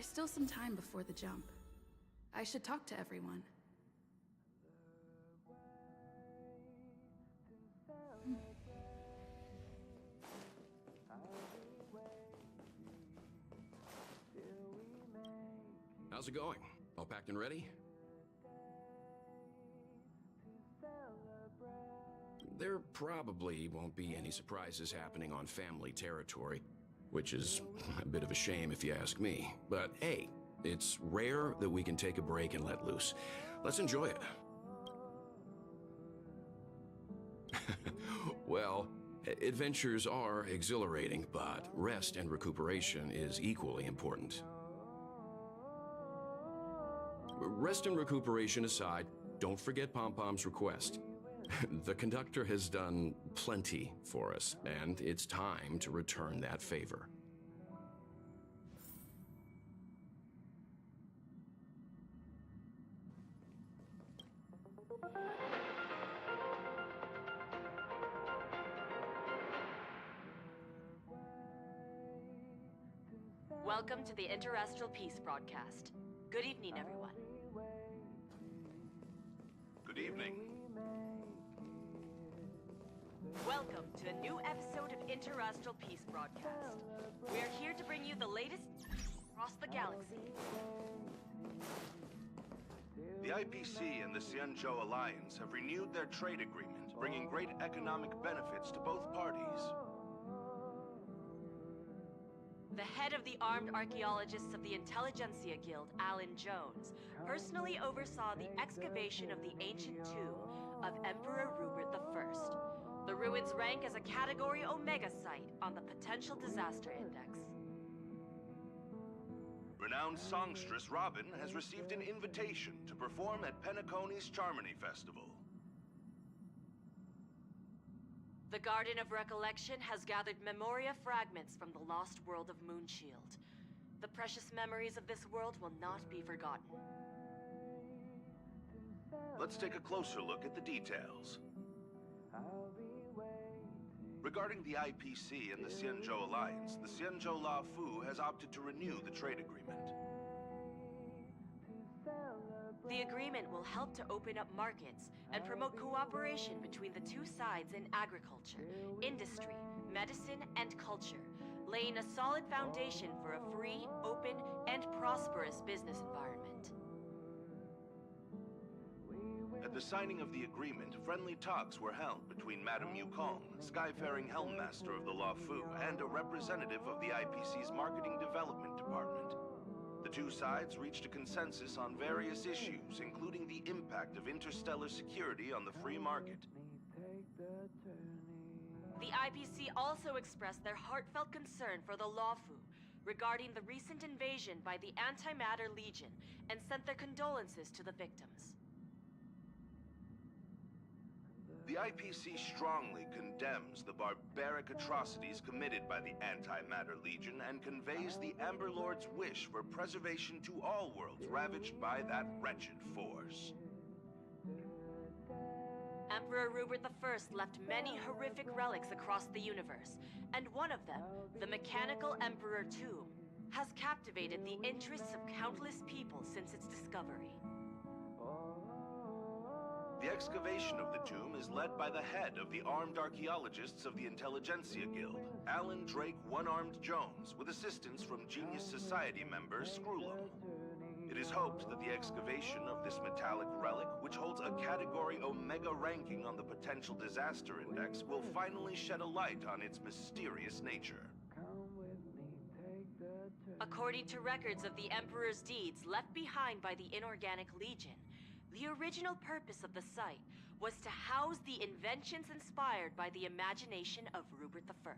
There's still some time before the jump. I should talk to everyone. How's it going? All packed and ready? There probably won't be any surprises happening on family territory, which is a bit of a shame if you ask me. But hey, it's rare that we can take a break and let loose. Let's enjoy it. Well, adventures are exhilarating, but rest and recuperation is equally important. Rest and recuperation aside, don't forget Pom-Pom's request. The conductor has done plenty for us, and it's time to return that favor. Welcome to the Interastral Peace broadcast. Good evening, everyone. Good evening. Welcome to a new episode of Interastral Peace broadcast. We are here to bring you the latest across the galaxy. The IPC and the Xianzhou Alliance have renewed their trade agreement, bringing great economic benefits to both parties. The head of the Armed Archaeologists of the Intelligentsia Guild, Alan Jones, personally oversaw the excavation of the ancient tomb of Emperor Rupert I. The ruins rank as a Category Omega site on the Potential Disaster Index. Renowned songstress Robin has received an invitation to perform at PENACONY's Charmony Festival. The Garden of Recollection has gathered memoria fragments from the lost world of Moonshield. The precious memories of this world will not be forgotten. Let's take a closer look at the details. Regarding the IPC and the Xianzhou Alliance, the Xianzhou La Fu has opted to renew the trade agreement. The agreement will help to open up markets and promote cooperation between the two sides in agriculture, industry, medicine, and culture, laying a solid foundation for a free, open, and prosperous business environment. At the signing of the agreement, friendly talks were held between Madame Yukong, Skyfaring Helmmaster of the La Fu, and a representative of the IPC's Marketing Development Department. The two sides reached a consensus on various issues, including the impact of interstellar security on the free market. The IPC also expressed their heartfelt concern for the Lawfu regarding the recent invasion by the Antimatter Legion and sent their condolences to the victims. The IPC strongly condemns the barbaric atrocities committed by the Antimatter Legion and conveys the Amber Lord's wish for preservation to all worlds ravaged by that wretched force. Emperor Rupert I left many horrific relics across the universe, and one of them, the Mechanical Emperor Tomb, has captivated the interests of countless people since its discovery. The excavation of the tomb is led by the head of the Armed Archaeologists of the Intelligentsia Guild, Alan Drake One-Armed Jones, with assistance from Genius Society member Screwlum. It is hoped that the excavation of this metallic relic, which holds a Category Omega ranking on the Potential Disaster Index, will finally shed a light on its mysterious nature. According to records of the Emperor's deeds left behind by the Inorganic Legion, the original purpose of the site was to house the inventions inspired by the imagination of Rupert I.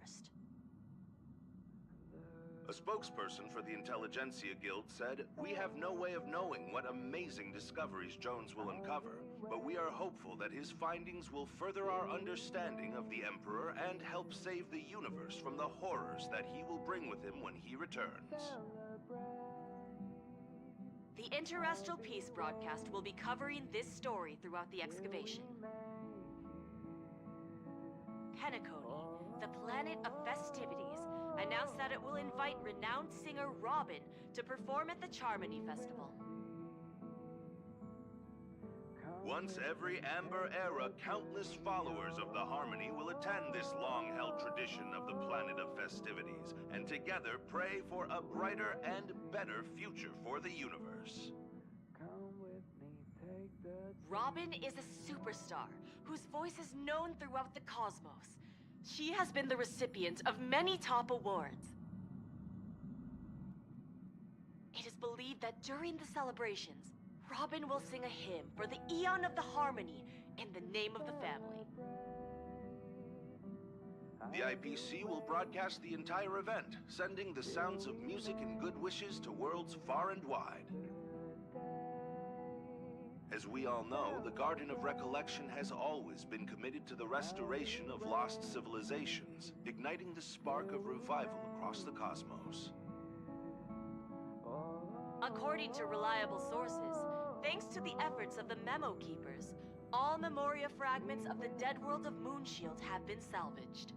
A spokesperson for the Intelligentsia Guild said, "We have no way of knowing what amazing discoveries Jones will uncover, but we are hopeful that his findings will further our understanding of the Emperor and help save the universe from the horrors that he will bring with him when he returns." The Interastral Peace broadcast will be covering this story throughout the excavation. PENACONY, the planet of festivities, announced that it will invite renowned singer Robin to perform at the Charmony Festival. Once every Amber Era, countless followers of the Harmony will attend this long-held tradition of the planet of festivities, and together pray for a brighter and better future for the universe. Robin is a superstar whose voice is known throughout the cosmos. She has been the recipient of many top awards. It is believed that during the celebrations, Robin will sing a hymn for the Eon of the Harmony in the name of the family. The IPC will broadcast the entire event, sending the sounds of music and good wishes to worlds far and wide. As we all know, the Garden of Recollection has always been committed to the restoration of lost civilizations, igniting the spark of revival across the cosmos. According to reliable sources, thanks to the efforts of the Memo Keepers, all Memoria fragments of the dead world of Moonshield have been salvaged.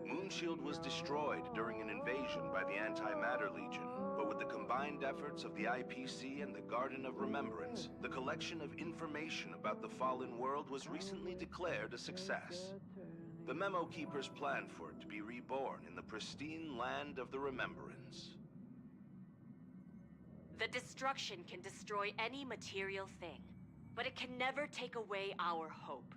Moonshield was destroyed during an invasion by the Antimatter Legion, but with the combined efforts of the IPC and the Garden of Remembrance, the collection of information about the fallen world was recently declared a success. The Memo Keepers planned for it to be reborn in the pristine land of the Remembrance. The destruction can destroy any material thing, but it can never take away our hope.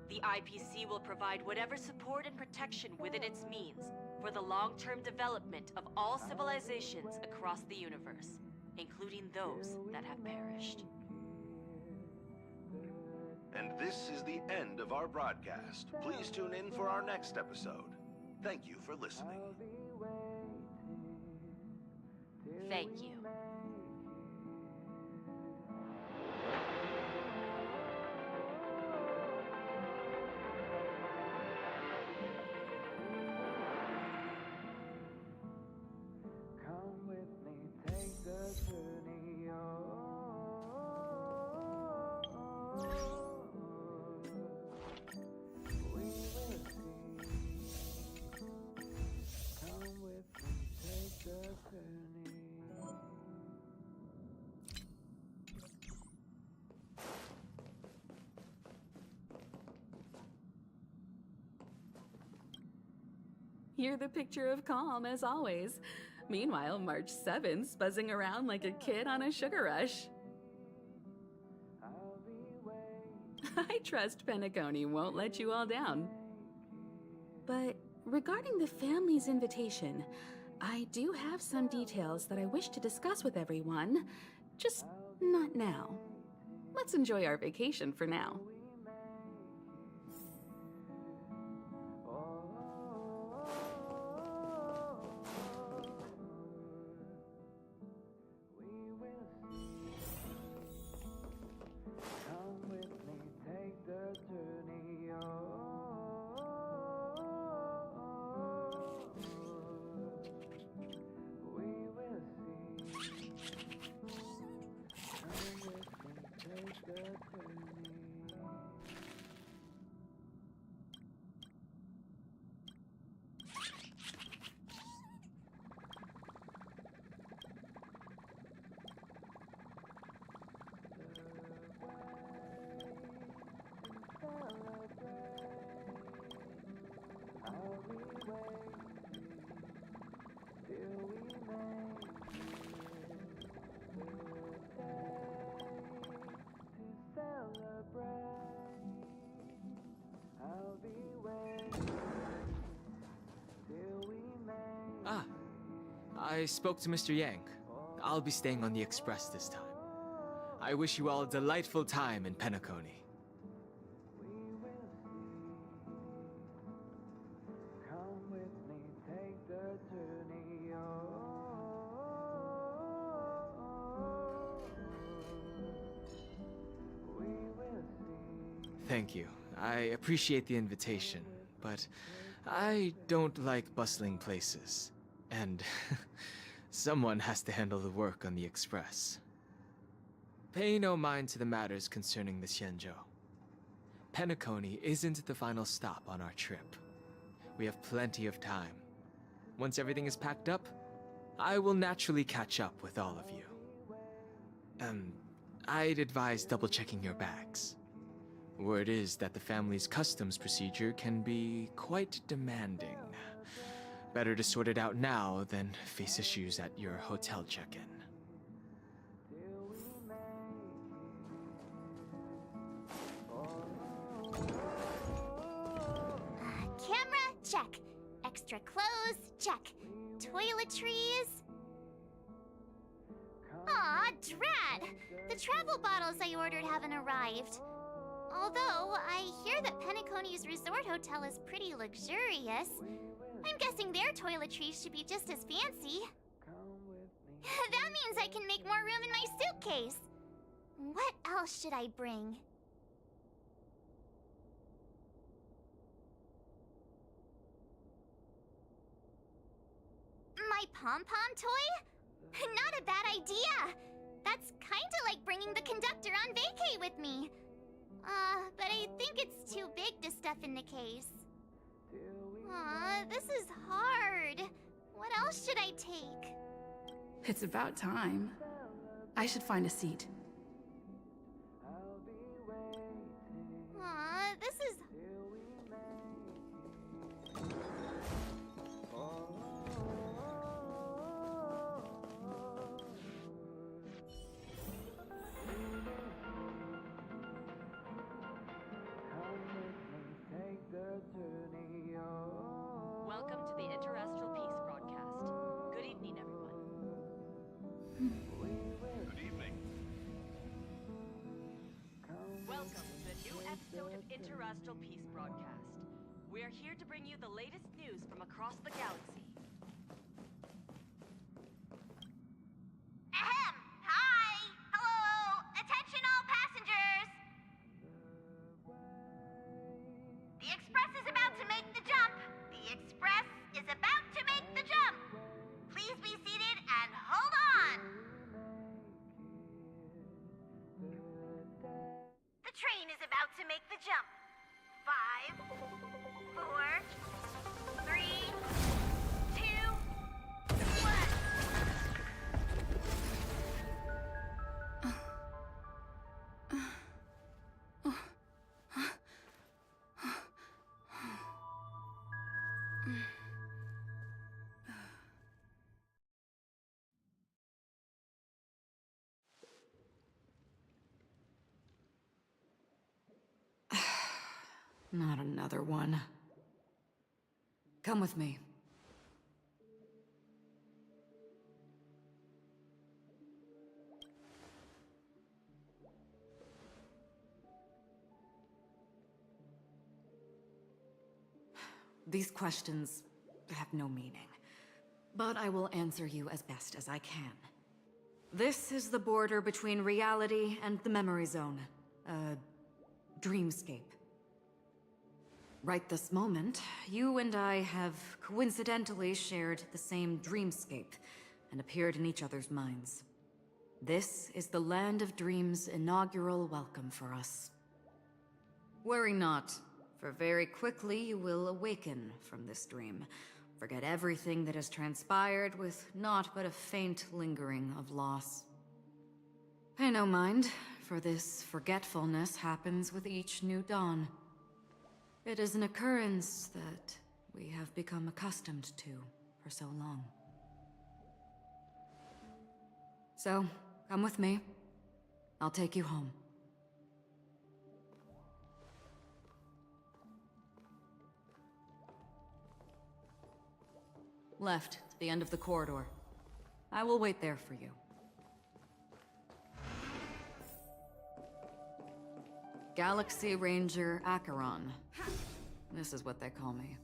The IPC will provide whatever support and protection within its means for the long-term development of all civilizations across the universe, including those that have perished. And this is the end of our broadcast. Please tune in for our next episode. Thank you for listening. Thank you. You're the picture of calm, as always. Meanwhile, March 7th's buzzing around like a kid on a sugar rush. I trust PENACONY won't let you all down. But regarding the family's invitation, I do have some details that I wish to discuss with everyone, just not now. Let's enjoy our vacation for now. I spoke to Mr. Yang. I'll be staying on the Express this time. I wish you all a delightful time in PENACONY. Thank you. I appreciate the invitation, but I don't like bustling places. And someone has to handle the work on the Express. Pay no mind to the matters concerning the Xianzhou. PENACONY isn't the final stop on our trip. We have plenty of time. Once everything is packed up, I will naturally catch up with all of you. I'd advise double-checking your bags. Word is that the family's customs procedure can be quite demanding. Better to sort it out now than face issues at your hotel check-in. Camera, check. Extra clothes, check. Toiletries. Aw, drat! The travel bottles I ordered haven't arrived. Although, I hear that PENACONY's resort hotel is pretty luxurious. I'm guessing their toiletries should be just as fancy. That means I can make more room in my suitcase. What else should I bring? My pom-pom toy? Not a bad idea! That's kinda like bringing the conductor on vacay with me. But I think it's too big to stuff in the case. Aw, this is hard. What else should I take? It's about time. I should find a seat. Aw, this is... Welcome to the Interastral Peace broadcast. Good evening, everyone. Good evening. Welcome to the new episode of Interastral Peace broadcast. We are here to bring you the latest news from across the galaxy. Ahem! Hi! Hello! Attention all passengers! The Express is about to make the jump! The Express is about to make the jump! Please be seated and hold on! The train is about to make the jump. 5, 4, 3, 2, 1. Not another one. Come with me. These questions have no meaning, but I will answer you as best as I can. This is the border between reality and the memory zone, a dreamscape. Right this moment, you and I have coincidentally shared the same dreamscape and appeared in each other's minds. This is the Land of Dreams' inaugural welcome for us. Worry not, for very quickly you will awaken from this dream, forget everything that has transpired with naught but a faint lingering of loss. Pay no mind, for this forgetfulness happens with each new dawn. It is an occurrence that we have become accustomed to for so long. So, come with me. I'll take you home. Left, to the end of the corridor. I will wait there for you. Galaxy Ranger Acheron. This is what they call me.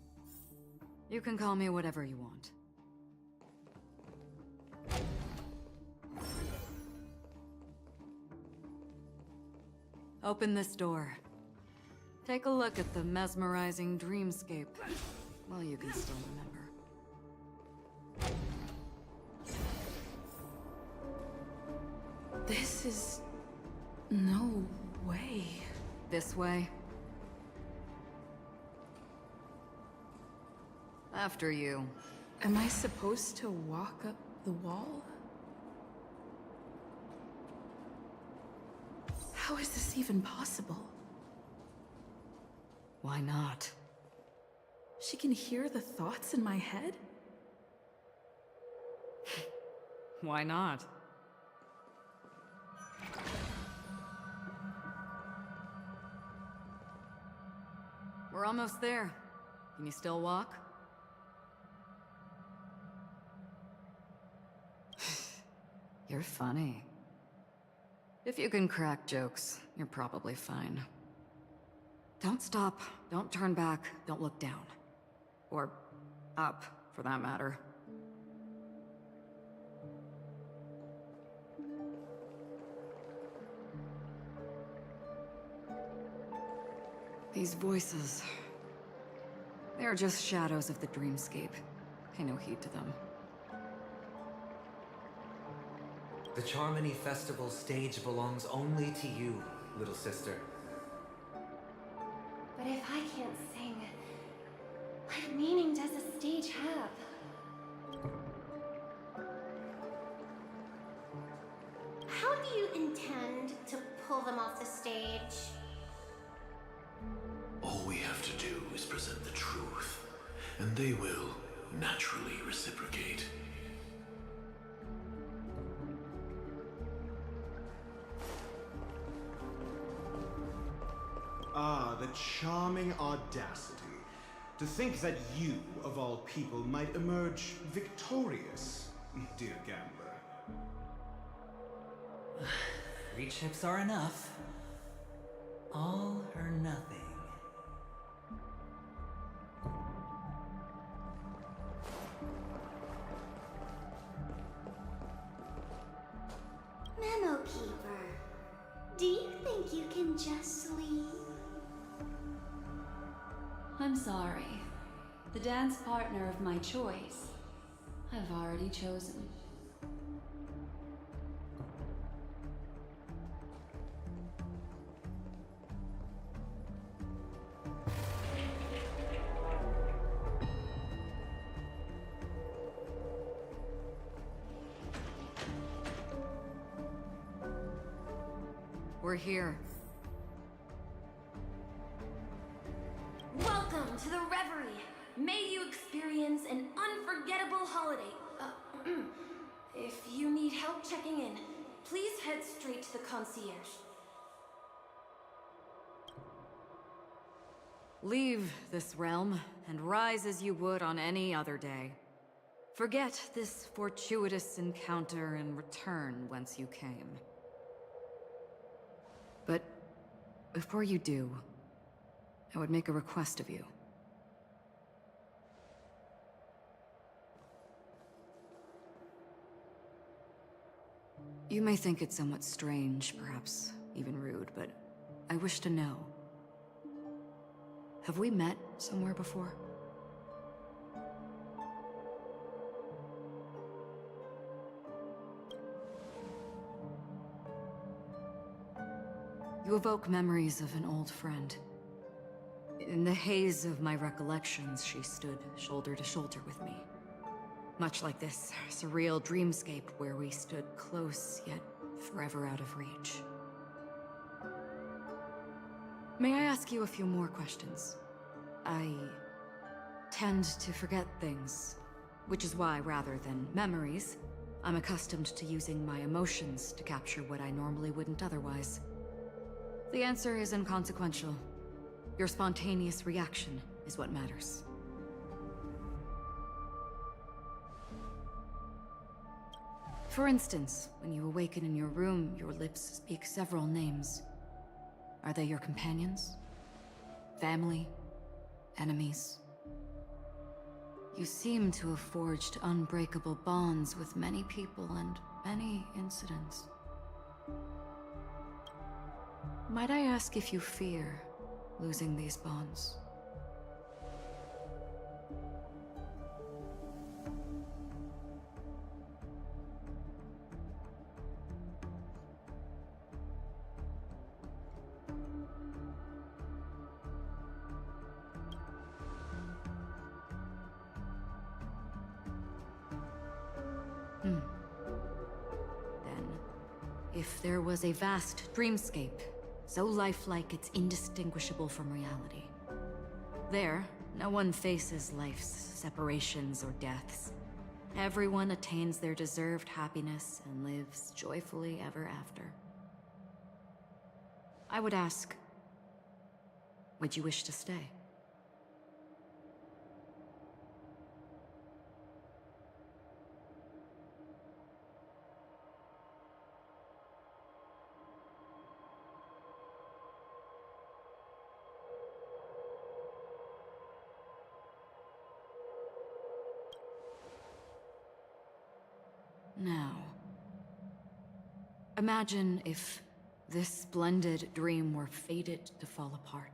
You can call me whatever you want. Open this door. Take a look at the mesmerizing dreamscape. Well, you can still remember. This is... no way. This way? After you. Am I supposed to walk up the wall? How is this even possible? Why not? She can hear the thoughts in my head? Why not? We're almost there. Can you still walk? You're funny. If you can crack jokes, you're probably fine. Don't stop, don't turn back, don't look down. Or up, for that matter. These voices... they are just shadows of the dreamscape. Pay no heed to them. The Charmony Festival stage belongs only to you, little sister. But if I can't sing, what meaning does a stage have? How do you intend to pull them off the stage? All we have to do is present the truth, and they will naturally reciprocate. Ah, the charming audacity. To think that you, of all people, might emerge victorious, dear gambler. 3 chips are enough. All or nothing. Memo Keeper, do you think you can just leave? I'm sorry. The dance partner of my choice, I've already chosen. We're here. Welcome to the Reverie! May you experience an unforgettable holiday. If you need help checking in, please head straight to the concierge. Leave this realm, and rise as you would on any other day. Forget this fortuitous encounter and return whence you came. But before you do, I would make a request of you. You may think it somewhat strange, perhaps even rude, but I wish to know. Have we met somewhere before? You evoke memories of an old friend. In the haze of my recollections, she stood shoulder to shoulder with me. Much like this surreal dreamscape where we stood close, yet forever out of reach. May I ask you a few more questions? I tend to forget things, which is why, rather than memories, I'm accustomed to using my emotions to capture what I normally wouldn't otherwise. The answer is inconsequential. Your spontaneous reaction is what matters. For instance, when you awaken in your room, your lips speak several names. Are they your companions? Family? Enemies? You seem to have forged unbreakable bonds with many people and many incidents. Might I ask if you fear losing these bonds? Then, if there was a vast dreamscape, so lifelike it's indistinguishable from reality, there, no one faces life's separations or deaths. Everyone attains their deserved happiness and lives joyfully ever after. I would ask, would you wish to stay? Now, imagine if this splendid dream were fated to fall apart.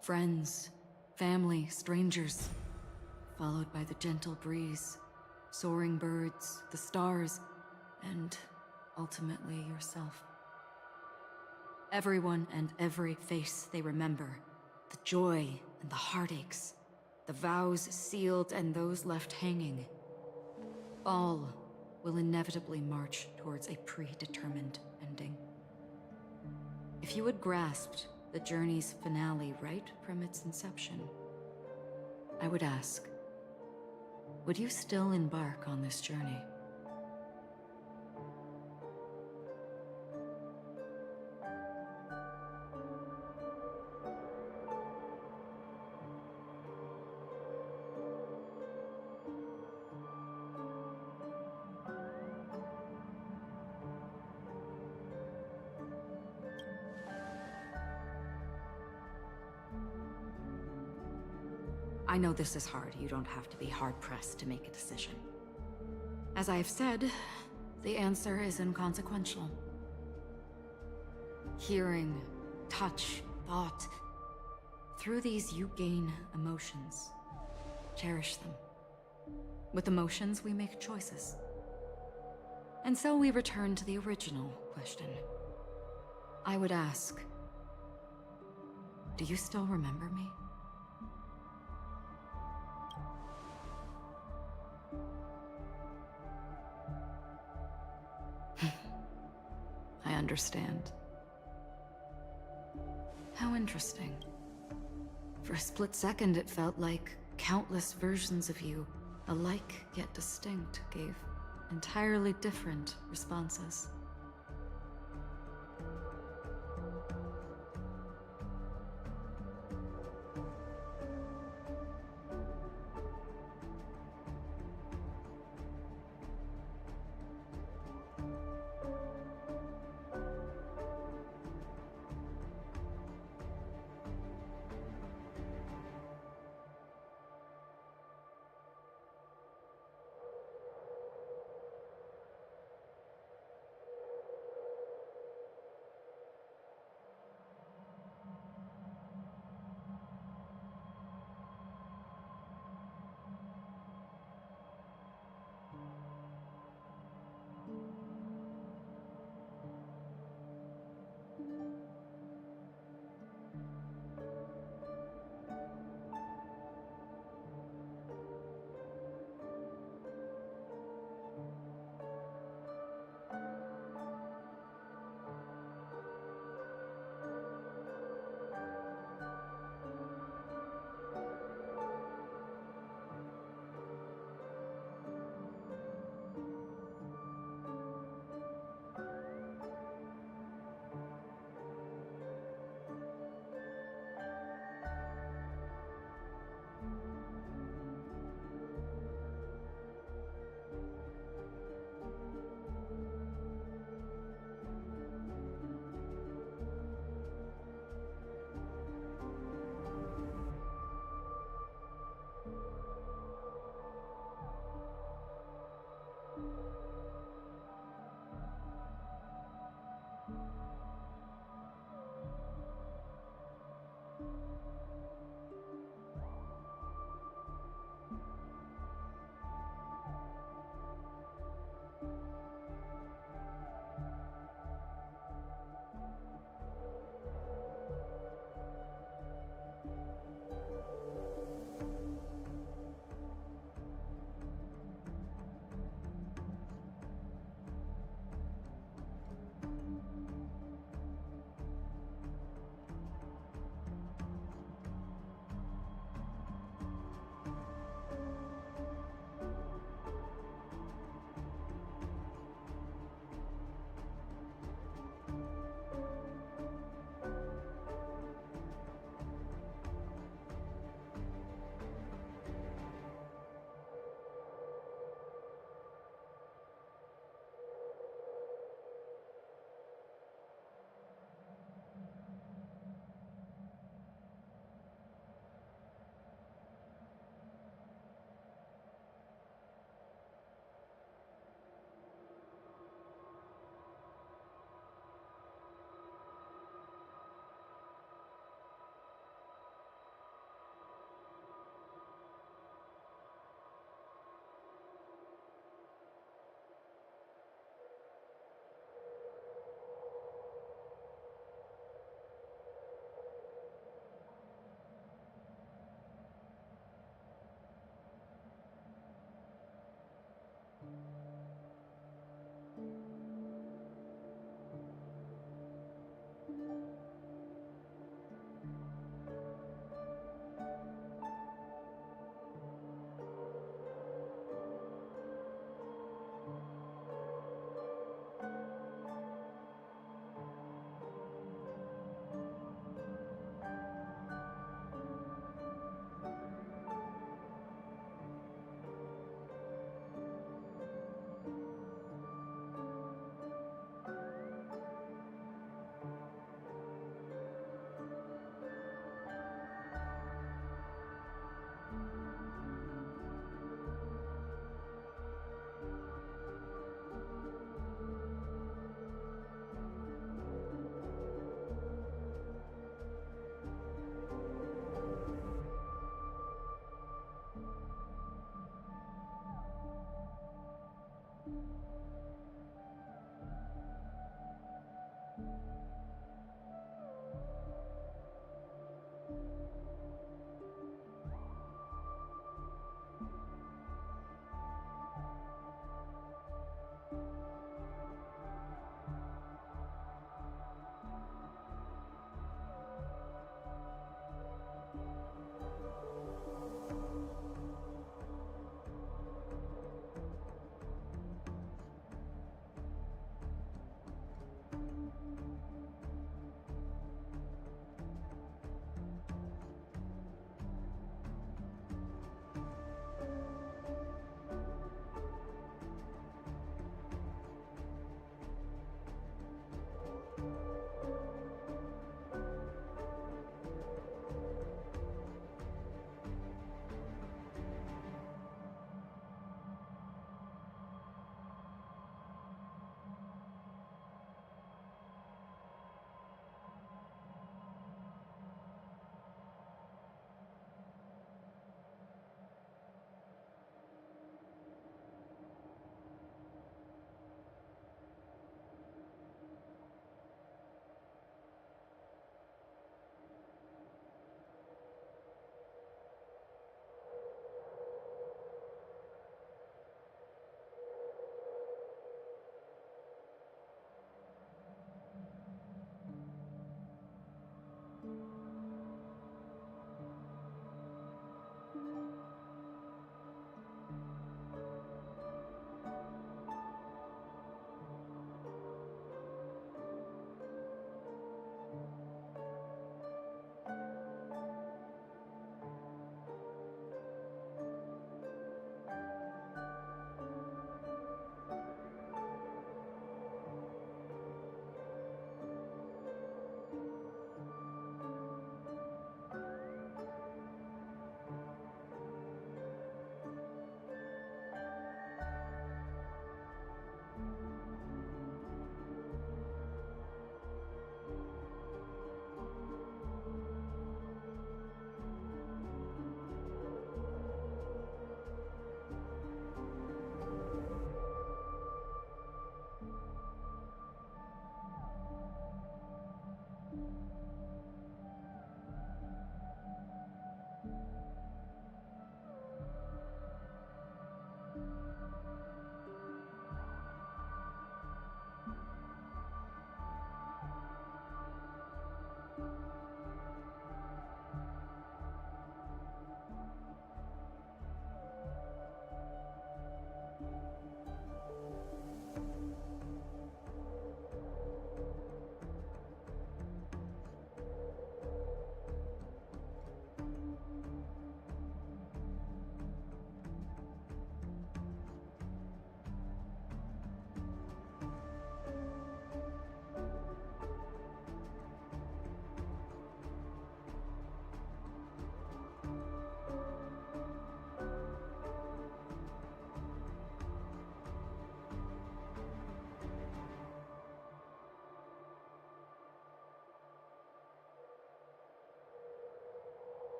Friends, family, strangers, followed by the gentle breeze, soaring birds, the stars, and ultimately yourself. Everyone and every face they remember, the joy and the heartaches, the vows sealed and those left hanging, all will inevitably march towards a predetermined ending. If you had grasped the journey's finale right from its inception, I would ask, would you still embark on this journey? I know this is hard. You don't have to be hard-pressed to make a decision. As I have said, the answer is inconsequential. Hearing, touch, thought. Through these you gain emotions. Cherish them. With emotions, we make choices. And so we return to the original question. I would ask, do you still remember me? I understand. How interesting. For a split second, it felt like countless versions of you, alike yet distinct, gave entirely different responses.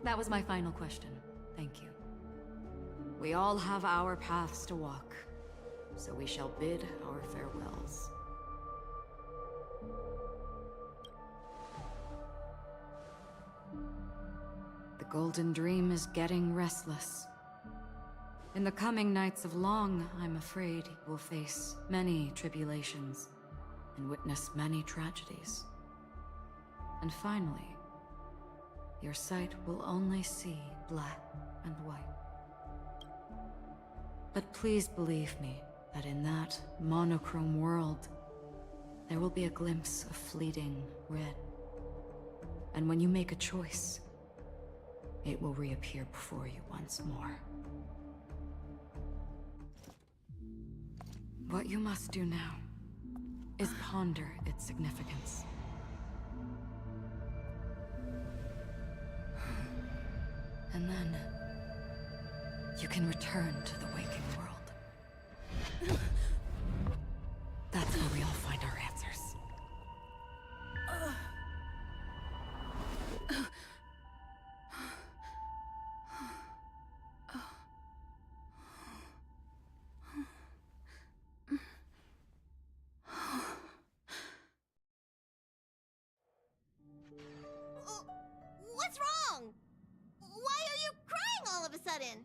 That was my final question. Thank you. We all have our paths to walk, so we shall bid our farewells. The Golden Dream is getting restless. In the coming nights of Long, I'm afraid you will face many tribulations and witness many tragedies. And finally, your sight will only see black and white. But please believe me that in that monochrome world, there will be a glimpse of fleeting red. And when you make a choice, it will reappear before you once more. What you must do now is ponder its significance. And then, you can return to the waking world. That's where we all find our answers. What's wrong? Why are you crying all of a sudden?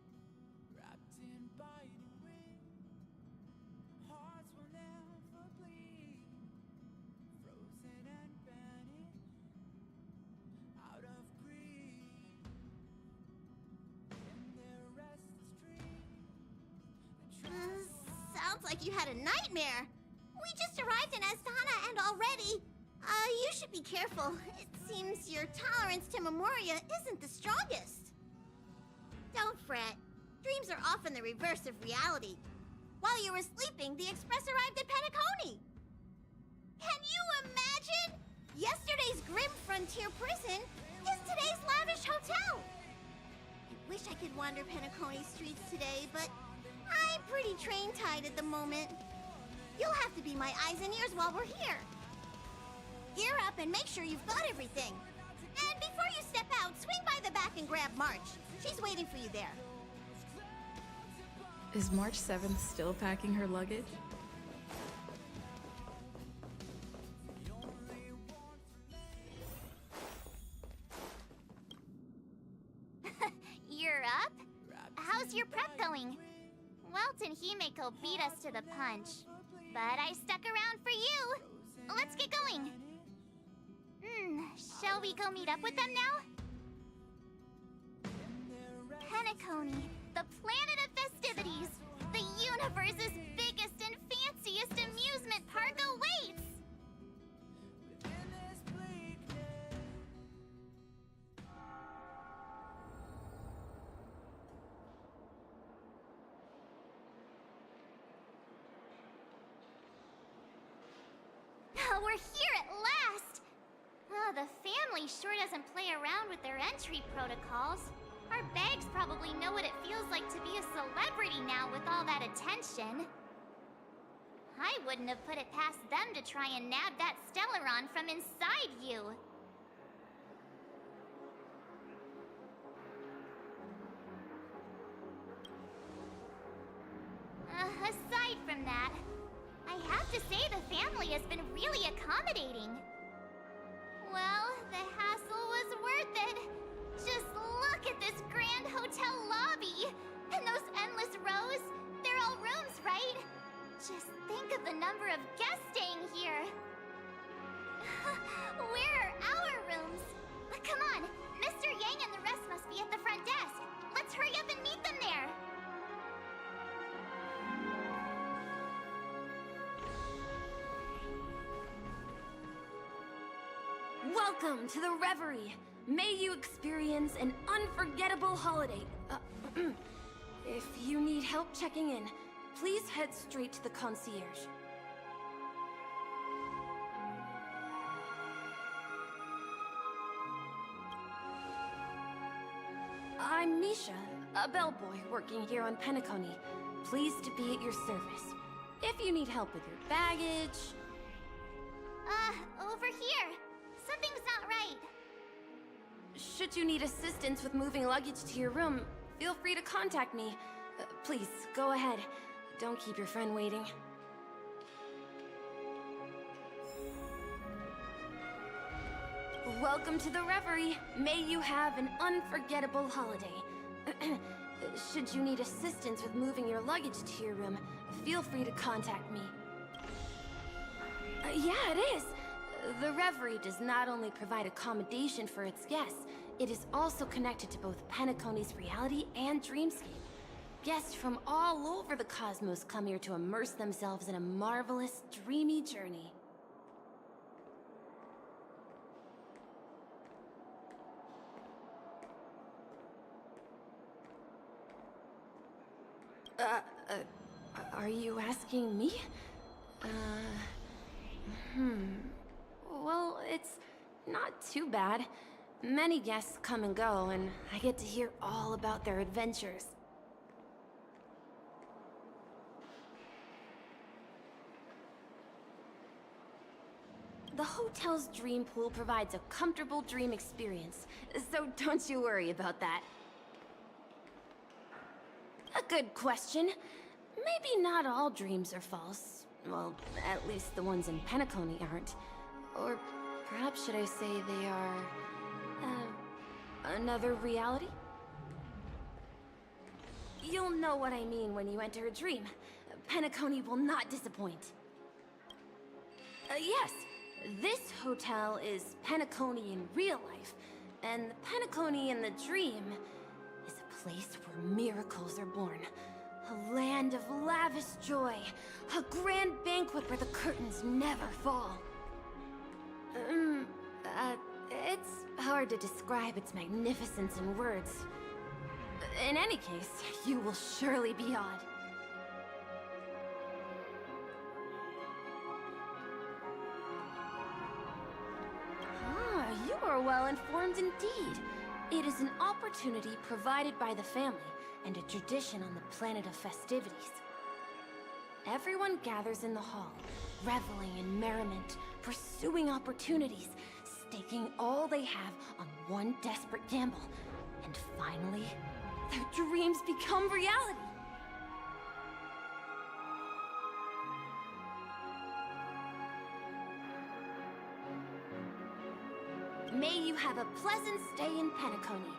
Sounds like you had a nightmare. We just arrived in Astana and already... you should be careful. It seems your tolerance to Memoria isn't the strongest. Don't fret. Dreams are often the reverse of reality. While you were sleeping, the Express arrived at PENACONY. Can you imagine? Yesterday's grim frontier prison is today's lavish hotel. I wish I could wander PENACONY streets today, but I'm pretty train-tied at the moment. You'll have to be my eyes and ears while we're here. Gear up and make sure you've got everything. And before you step out, swing by the back and grab March. She's waiting for you there. Is March 7th still packing her luggage? You're up? How's your prep going? Welt and Himeko beat us to the punch, but I stuck around for you. Let's get going. Shall we go meet up with them now? PENACONY, the planet of festivities. The universe's biggest and fanciest amusement park awaits! We're here at last! The family sure doesn't play around with their entry protocols. Our bags probably know what it feels like to be a celebrity now with all that attention. I wouldn't have put it past them to try and nab that Stellaron from inside you. Aside from that, I have to say the family has been really accommodating. Well, the hassle was worth it. Just look at this grand hotel lobby! And those endless rows, they're all rooms, right? Just think of the number of guests staying here. Where are our rooms? Come on, Mr. Yang and the rest must be at the front desk. Let's hurry up and meet them there. Welcome to the Reverie. May you experience an unforgettable holiday. If you need help checking in, please head straight to the concierge. I'm Misha, a bellboy working here on PENACONY. Pleased to be at your service. If you need help with your baggage... Over here. Something's not right. should you need assistance with moving luggage to your room, feel free to contact me. Please, go ahead. Don't keep your friend waiting. Welcome to the Reverie. May you have an unforgettable holiday. Should you need assistance with moving your luggage to your room, feel free to contact me. Yeah, it is. The Reverie does not only provide accommodation for its guests, it is also connected to both PENACONY's reality and dreamscape. Guests from all over the cosmos come here to immerse themselves in a marvelous, dreamy journey. Are you asking me? Well, it's not too bad. Many guests come and go, and I get to hear all about their adventures. The hotel's dream pool provides a comfortable dream experience, so don't you worry about that. A good question. Maybe not all dreams are false. Well, at least the ones in PENACONY aren't. Or perhaps should I say they are... another reality? You'll know what I mean when you enter a dream. PENACONY will not disappoint. Yes, this hotel is PENACONY in real life, and the PENACONY in the dream is a place where miracles are born. A land of lavish joy. A grand banquet where the curtains never fall. It's hard to describe its magnificence in words. In any case, you will surely be awed. You are well informed indeed. It is an opportunity provided by the family and a tradition on the planet of festivities. Everyone gathers in the hall, reveling in merriment, pursuing opportunities, staking all they have on one desperate gamble, and finally, their dreams become reality. May you have a pleasant stay in PENACONY.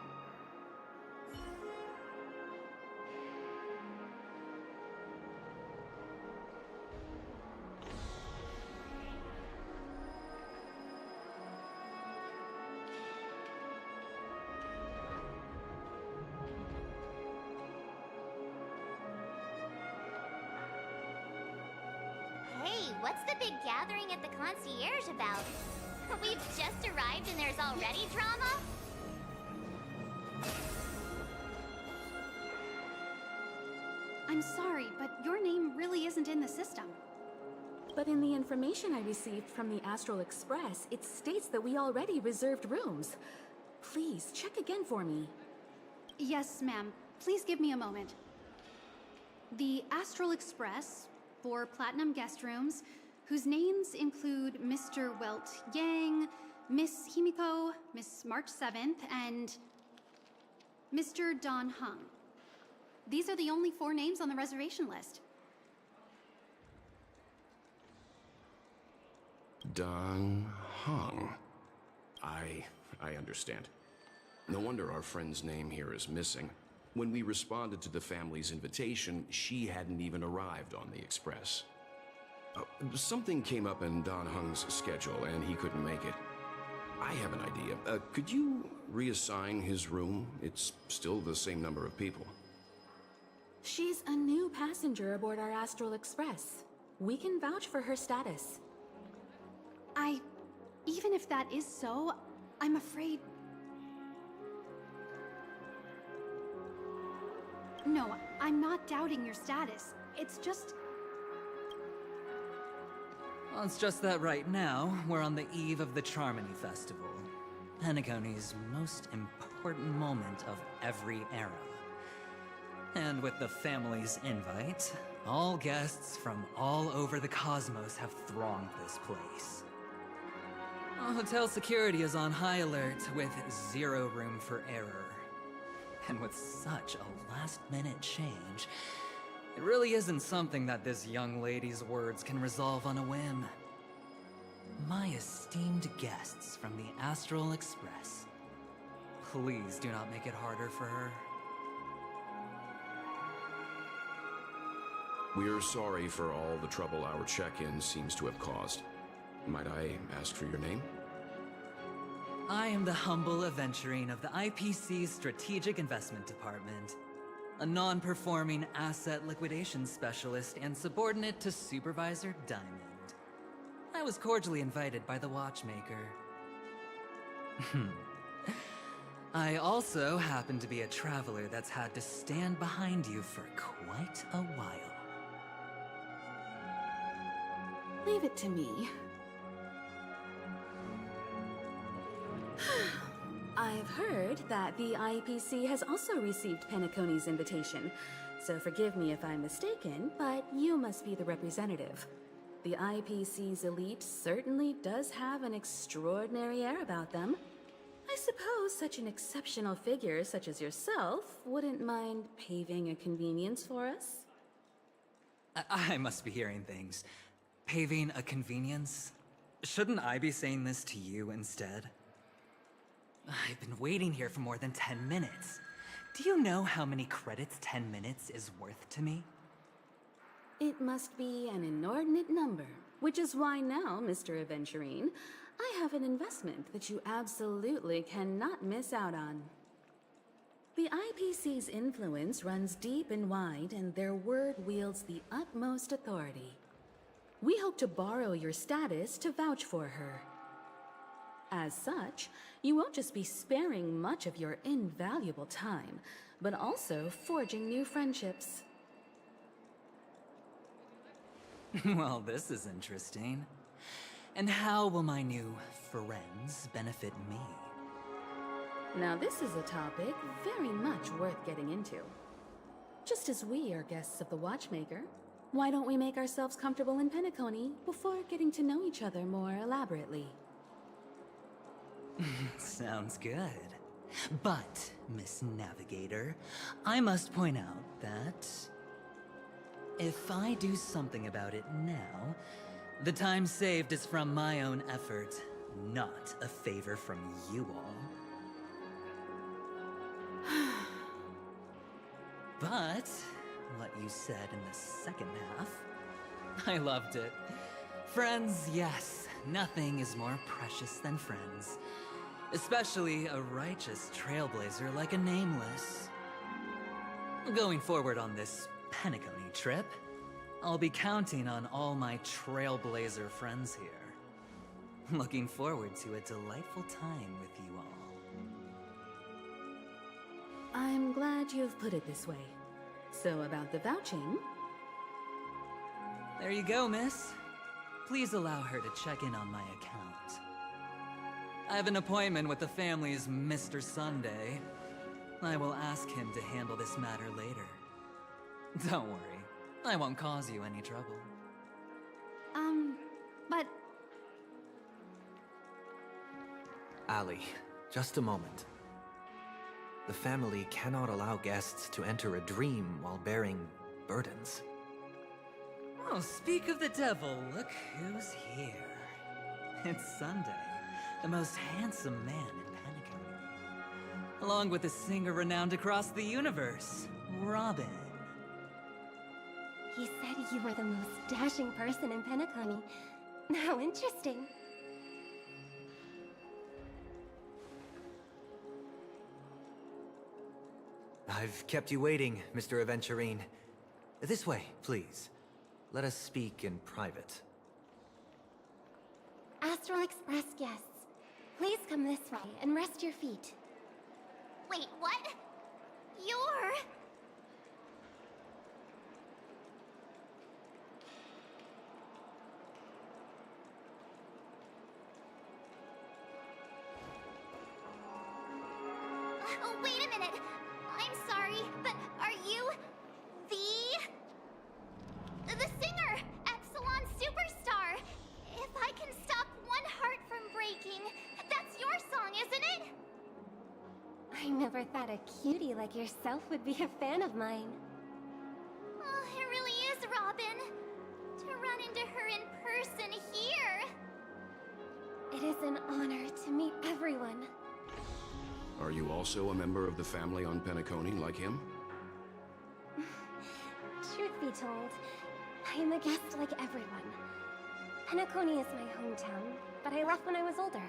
Hey, what's the big gathering at the concierge about? We've just arrived and there's already drama? I'm sorry, but your name really isn't in the system. But in the information I received from the Astral Express, it states that we already reserved rooms. Please, check again for me. Yes, ma'am. Please give me a moment. The Astral Express, 4 platinum guest rooms, whose names include Mr. Welt Yang, Miss Himiko, Miss March 7th, and Mr. Don Hung. These are the only 4 names on the reservation list. Don Hung. I understand. No wonder our friend's name here is missing. When we responded to the family's invitation, she hadn't even arrived on the express. Something came up in Don Hung's schedule, and he couldn't make it. I have an idea. Could you reassign his room? It's still the same number of people. She's a new passenger aboard our Astral Express. We can vouch for her status. Even if that is so, I'm afraid... No, I'm not doubting your status. It's just... Well, it's just that right now, we're on the eve of the Charmony Festival. PENACONY's most important moment of every era. And with the family's invite, all guests from all over the cosmos have thronged this place. Hotel security is on high alert with zero room for error. And with such a last-minute change, it really isn't something that this young lady's words can resolve on a whim. My esteemed guests from the Astral Express, please do not make it harder for her. We're sorry for all the trouble our check-in seems to have caused. Might I ask for your name? I am the humble aventurine of the IPC's Strategic Investment Department, a non-performing asset liquidation specialist and subordinate to Supervisor Diamond. I was cordially invited by the watchmaker. I also happen to be a traveler that's had to stand behind you for quite a while. Leave it to me. I've heard that the IPC has also received PENACONY's invitation, so forgive me if I'm mistaken, but you must be the representative. The IPC's elite certainly does have an extraordinary air about them. I suppose such an exceptional figure such as yourself wouldn't mind paving a convenience for us? I must be hearing things. Paving a convenience? Shouldn't I be saying this to you instead? I've been waiting here for more than 10 minutes. Do you know how many credits 10 minutes is worth to me? It must be an inordinate number, which is why now, Mr. Aventurine, I have an investment that you absolutely cannot miss out on. The IPC's influence runs deep and wide, and their word wields the utmost authority. We hope to borrow your status to vouch for her. As such, you won't just be sparing much of your invaluable time, but also forging new friendships. Well, this is interesting. And how will my new friends benefit me? Now this is a topic very much worth getting into. Just as we are guests of the Watchmaker, why don't we make ourselves comfortable in PENACONY before getting to know each other more elaborately? Sounds good. But, Miss Navigator, I must point out that if I do something about it now, the time saved is from my own effort, not a favor from you all. But what you said in the second half, I loved it. Friends, yes, nothing is more precious than friends. Especially a righteous trailblazer like a Nameless. Going forward on this PENACONY trip, I'll be counting on all my trailblazer friends here. Looking forward to a delightful time with you all. I'm glad you've put it this way. So about the vouching... There you go, miss. Please allow her to check in on my account. I have an appointment with the family's Mr. Sunday. I will ask him to handle this matter later. Don't worry, I won't cause you any trouble. But... Ali, just a moment. The family cannot allow guests to enter a dream while bearing burdens. Oh, speak of the devil, look who's here. It's Sunday, the most handsome man in PENACONY. Along with a singer renowned across the universe, Robin. He said you were the most dashing person in PENACONY. How interesting. I've kept you waiting, Mr. Aventurine. This way, please. Let us speak in private. Astral Express guests, please come this way and rest your feet. Wait, what? You're... Oh, wait a minute. I'm sorry, but are you the singer, Epsilon Superstar? If I can stop one heart from breaking, isn't it? I never thought a cutie like yourself would be a fan of mine. Oh, it really is, Robin. To run into her in person here. It is an honor to meet everyone. Are you also a member of the family on PENACONY like him? Truth be told, I am a guest like everyone. PENACONY is my hometown, but I left when I was older.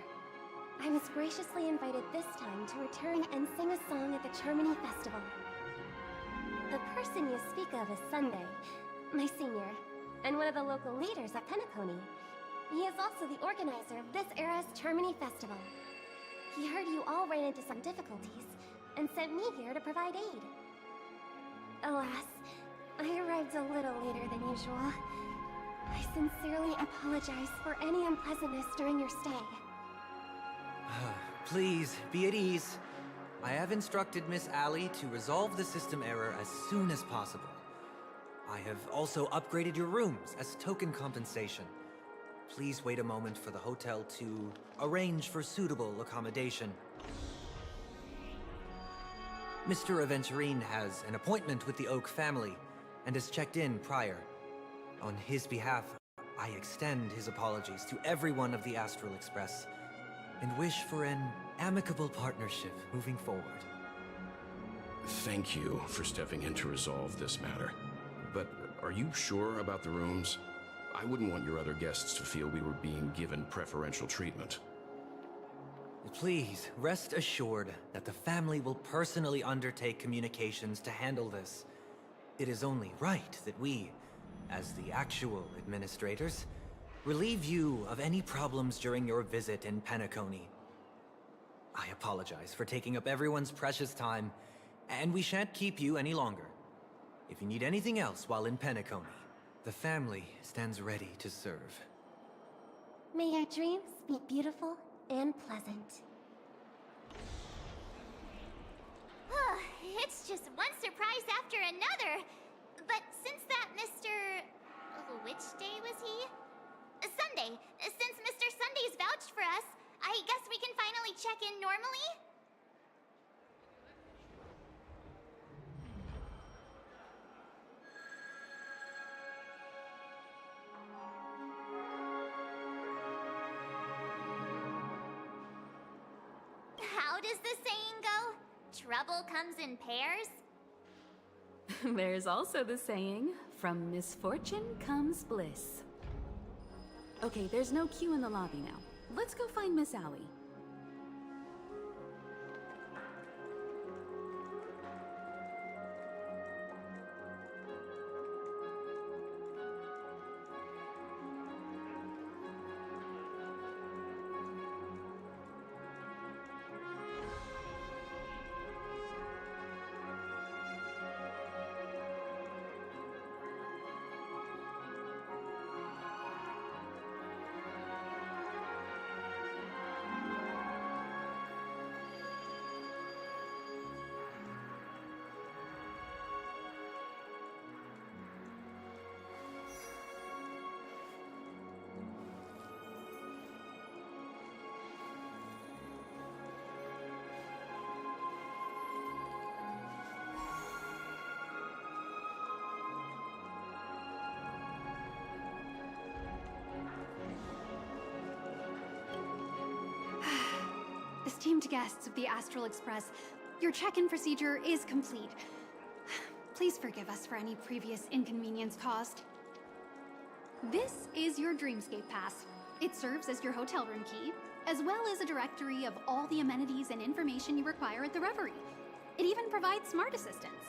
I was graciously invited this time to return and sing a song at the Charmony Festival. The person you speak of is Sunday, my senior, and one of the local leaders at PENACONY. He is also the organizer of this era's Charmony Festival. He heard you all ran into some difficulties, and sent me here to provide aid. Alas, I arrived a little later than usual. I sincerely apologize for any unpleasantness during your stay. Please, be at ease. I have instructed Miss Allie to resolve the system error as soon as possible. I have also upgraded your rooms as token compensation. Please wait a moment for the hotel to arrange for suitable accommodation. Mr. Aventurine has an appointment with the Oak family and has checked in prior. On his behalf, I extend his apologies to everyone of the Astral Express and wish for an amicable partnership moving forward. Thank you for stepping in to resolve this matter. But are you sure about the rooms? I wouldn't want your other guests to feel we were being given preferential treatment. Please, rest assured that the family will personally undertake communications to handle this. It is only right that we, as the actual administrators, relieve you of any problems during your visit in PENACONY. I apologize for taking up everyone's precious time, and we shan't keep you any longer. If you need anything else while in PENACONY, the family stands ready to serve. May your dreams be beautiful and pleasant. It's just one surprise after another. But since that Mr... which day was he? Sunday. Since Mr. Sunday's vouched for us, I guess we can finally check in normally? How does the saying go? Trouble comes in pairs? There's also the saying, from misfortune comes bliss. Okay, there's no queue in the lobby now. Let's go find Miss Allie. Esteemed guests of the Astral Express, your check-in procedure is complete. Please forgive us for any previous inconvenience caused. This is your Dreamscape Pass. It serves as your hotel room key, as well as a directory of all the amenities and information you require at the Reverie. It even provides smart assistants.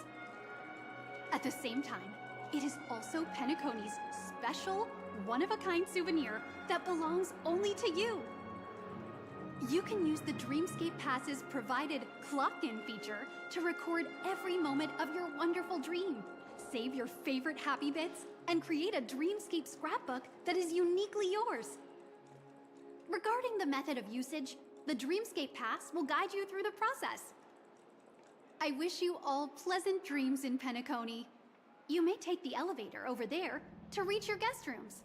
At the same time, it is also PENACONY's special, one-of-a-kind souvenir that belongs only to you. You can use the Dreamscape Pass's provided clock-in feature to record every moment of your wonderful dream, save your favorite happy bits, and create a Dreamscape scrapbook that is uniquely yours. Regarding the method of usage, the Dreamscape Pass will guide you through the process. I wish you all pleasant dreams in PENACONY. You may take the elevator over there to reach your guest rooms.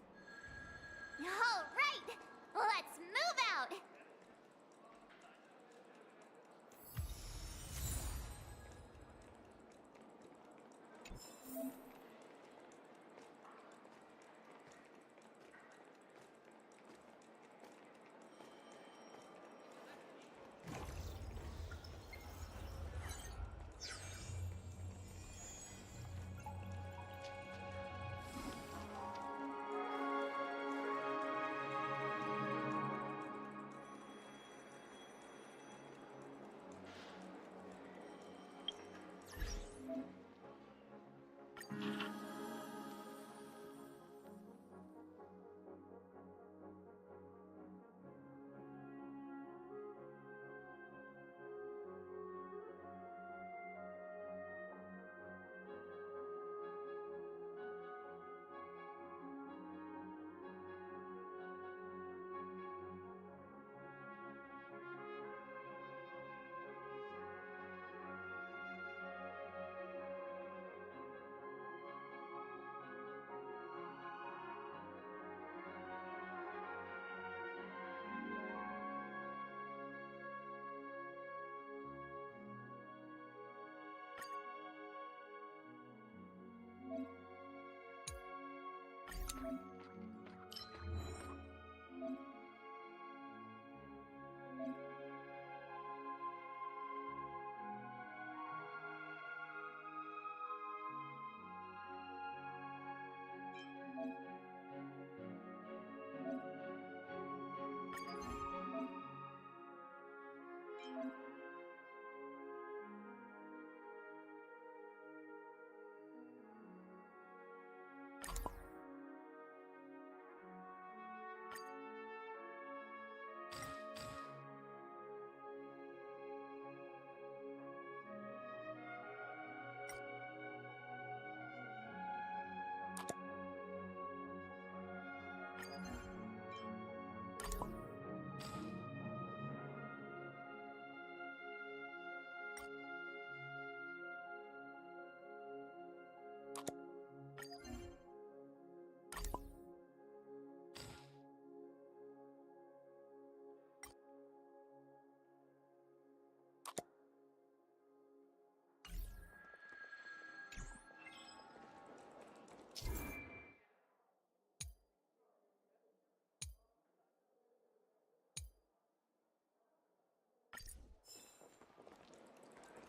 All right, let's move out.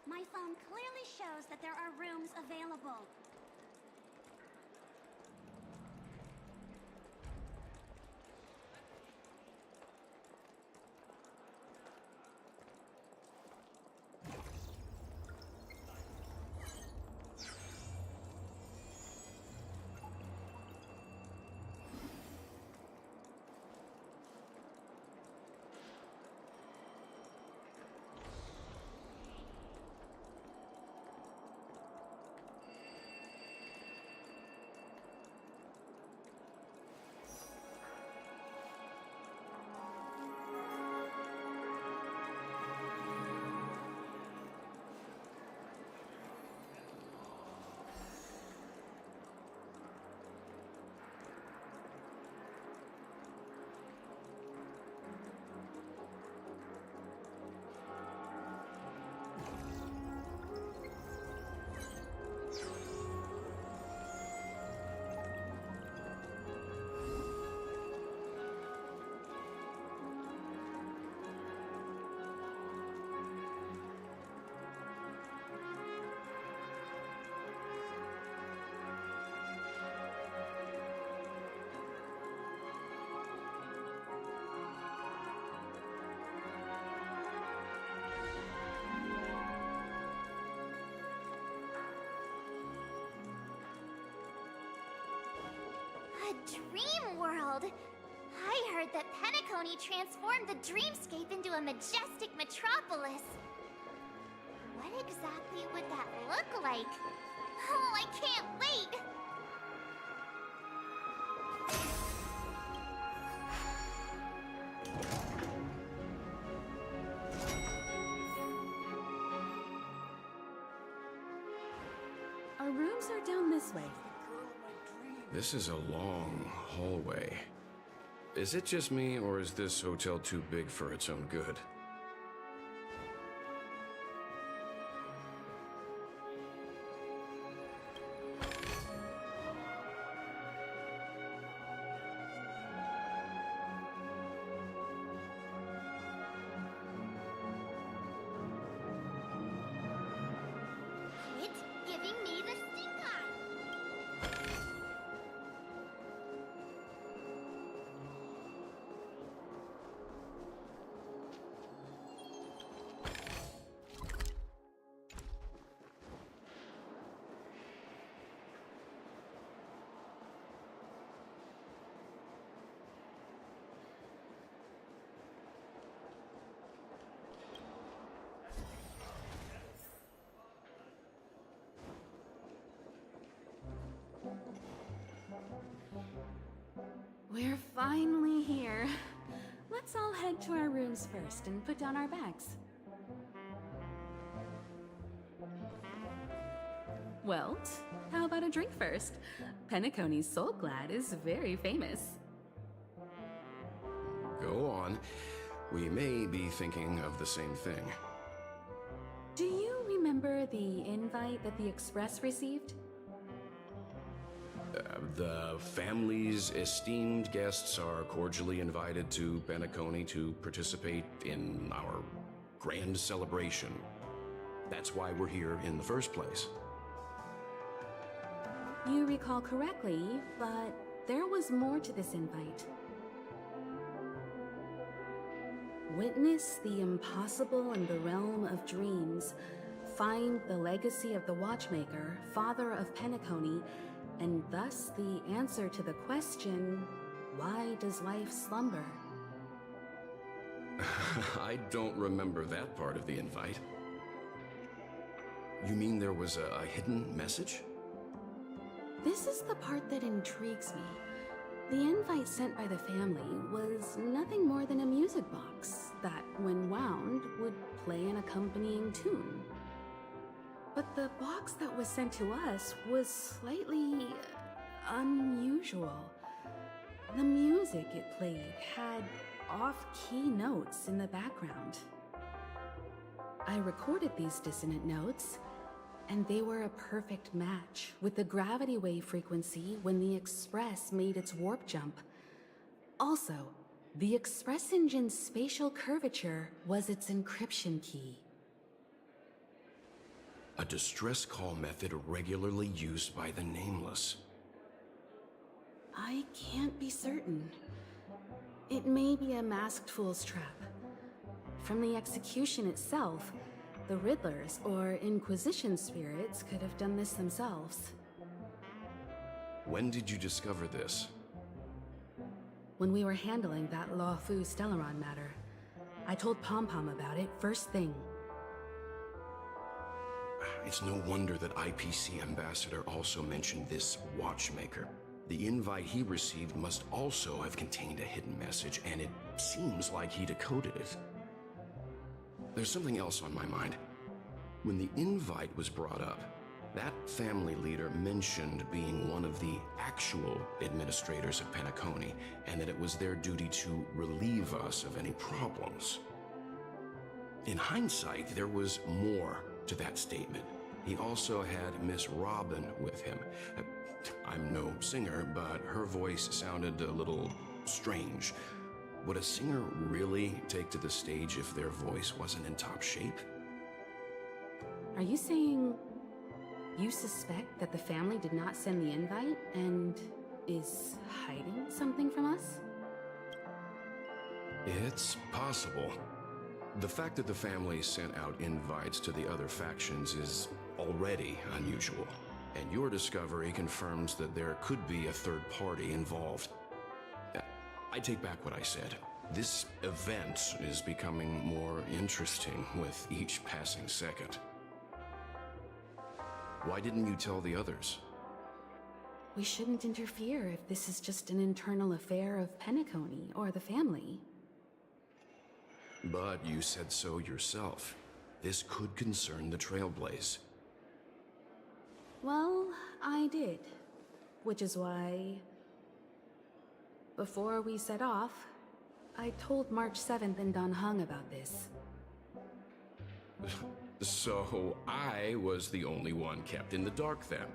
My phone clearly shows that there are rooms available. A dream world! I heard that PENACONY transformed the dreamscape into a majestic metropolis. What exactly would that look like? Oh, I can't wait! Our rooms are down this way. This is a long hallway. Is it just me, or is this hotel too big for its own good? Quit giving me the stink eye! We're finally here. Let's all head to our rooms first and put down our bags. Welt, how about a drink first? PENACONY's Soul Glad is very famous. Go on. We may be thinking of the same thing. Do you remember the invite that the Express received? The family's esteemed guests are cordially invited to PENACONY to participate in our grand celebration. That's why we're here in the first place. You recall correctly, but there was more to this invite. Witness the impossible in the realm of dreams. Find the legacy of the Watchmaker, father of PENACONY, and thus the answer to the question, why does life slumber? I don't remember that part of the invite. You mean there was a hidden message? This is the part that intrigues me. The invite sent by the family was nothing more than a music box that, when wound, would play an accompanying tune. But the box that was sent to us was slightly unusual. The music it played had off-key notes in the background. I recorded these dissonant notes, and they were a perfect match with the gravity wave frequency when the Express made its warp jump. Also, the Express engine's spatial curvature was its encryption key. A distress call method regularly used by the Nameless. I can't be certain. It may be a masked fool's trap. From the execution itself, the Riddlers or Inquisition spirits could have done this themselves. When did you discover this? When we were handling that Law Fu Stellaron matter. I told Pom Pom about it first thing. It's no wonder that IPC Ambassador also mentioned this Watchmaker. The invite he received must also have contained a hidden message, and it seems like he decoded it. There's something else on my mind. When the invite was brought up, that family leader mentioned being one of the actual administrators of PENACONY, and that it was their duty to relieve us of any problems. In hindsight, there was more to that statement. He also had Miss Robin with him. I'm no singer, but her voice sounded a little strange. Would a singer really take to the stage if their voice wasn't in top shape? Are you saying you suspect that the family did not send the invite and is hiding something from us? It's possible. The fact that the family sent out invites to the other factions is already unusual, and your discovery confirms that there could be a third party involved. I take back what I said. This event is becoming more interesting with each passing second. Why didn't you tell the others? We shouldn't interfere if this is just an internal affair of PENACONY or the family. But you said so yourself. This could concern the Trailblaze. Well, I did. Which is why, before we set off, I told March 7th and Don Hung about this. So I was the only one kept in the dark then.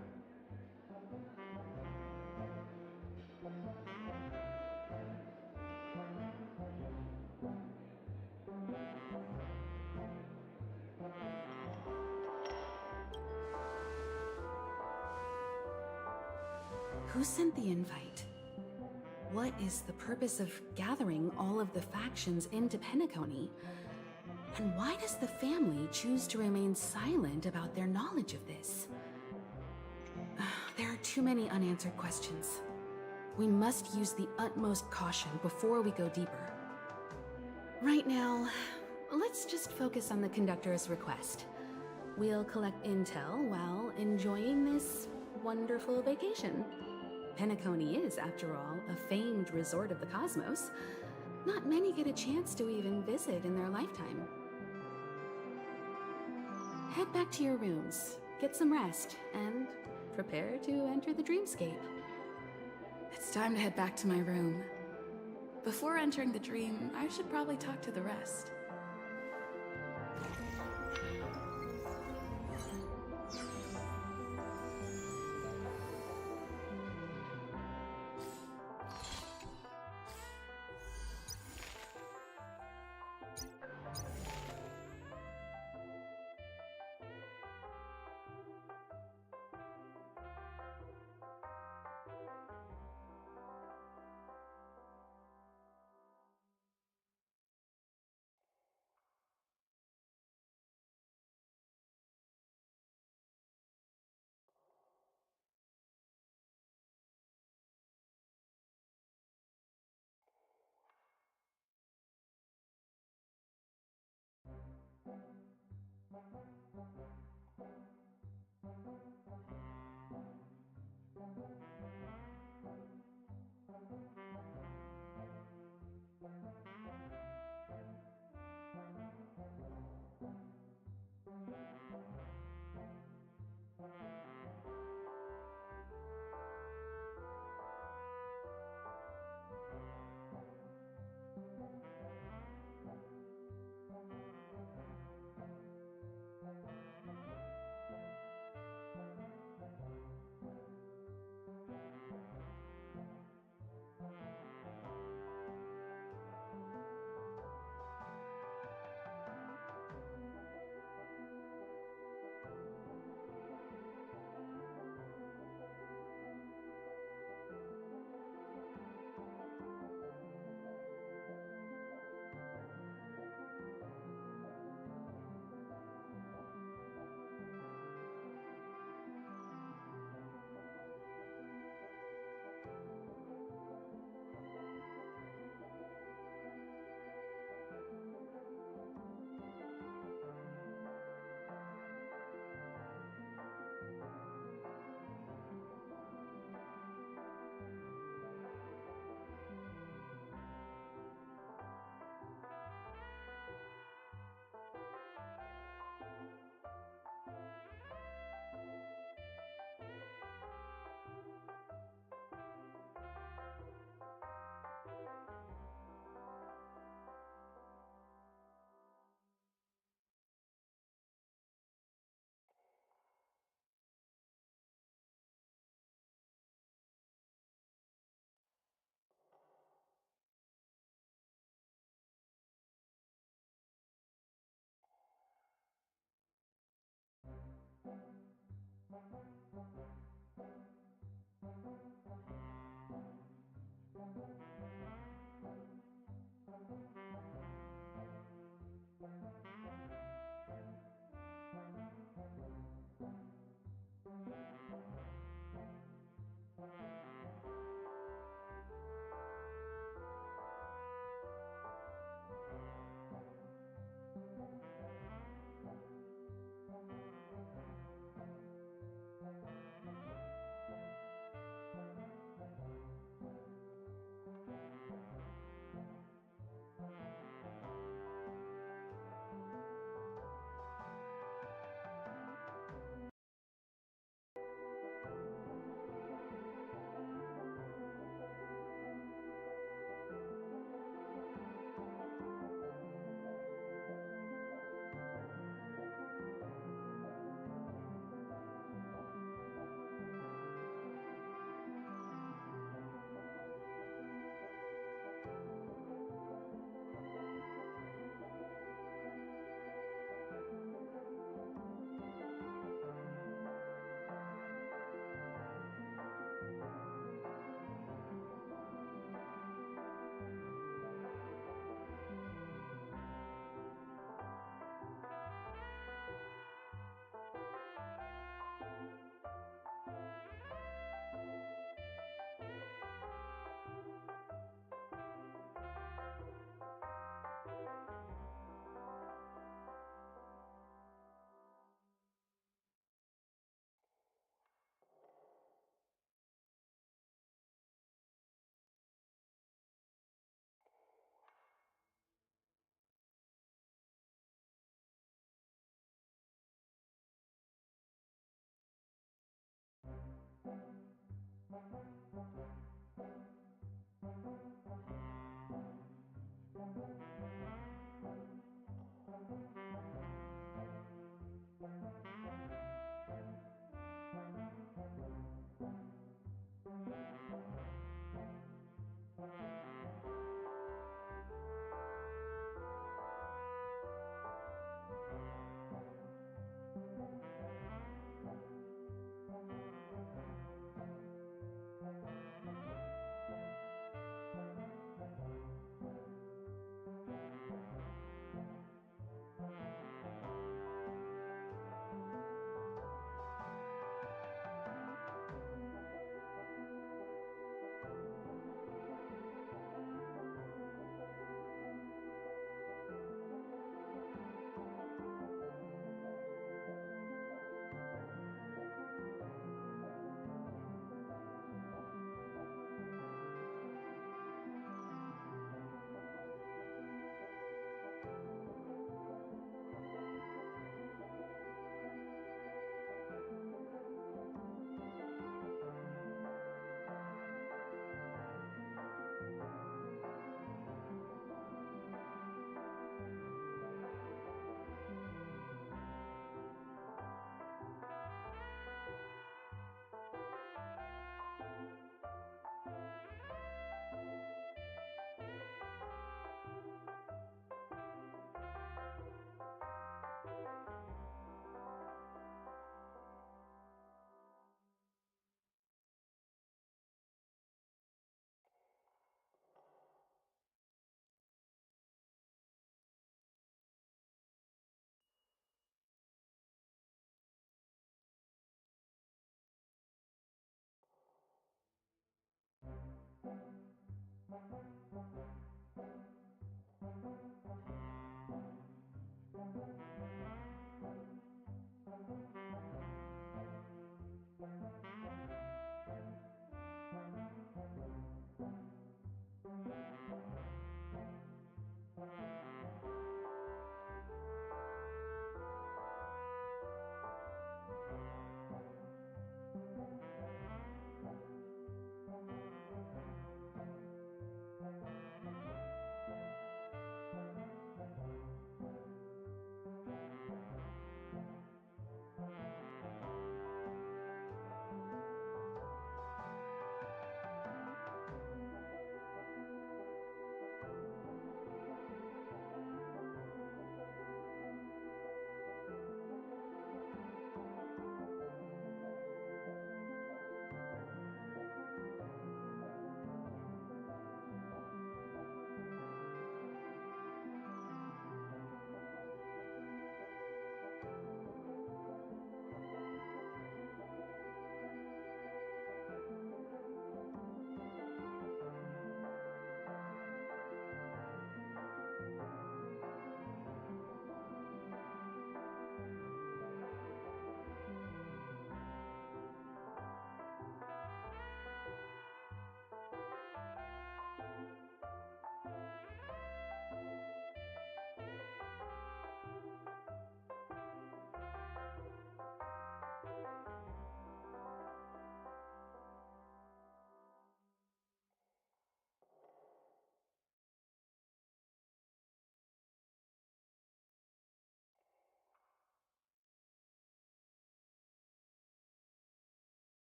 Who sent the invite? What is the purpose of gathering all of the factions into PENACONY? And why does the family choose to remain silent about their knowledge of this? There are too many unanswered questions. We must use the utmost caution before we go deeper. Right now, let's just focus on the conductor's request. We'll collect intel while enjoying this wonderful vacation. PENACONY is, after all, a famed resort of the cosmos. Not many get a chance to even visit in their lifetime. Head back to your rooms, get some rest, and prepare to enter the dreamscape. It's time to head back to my room. Before entering the dream, I should probably talk to the rest.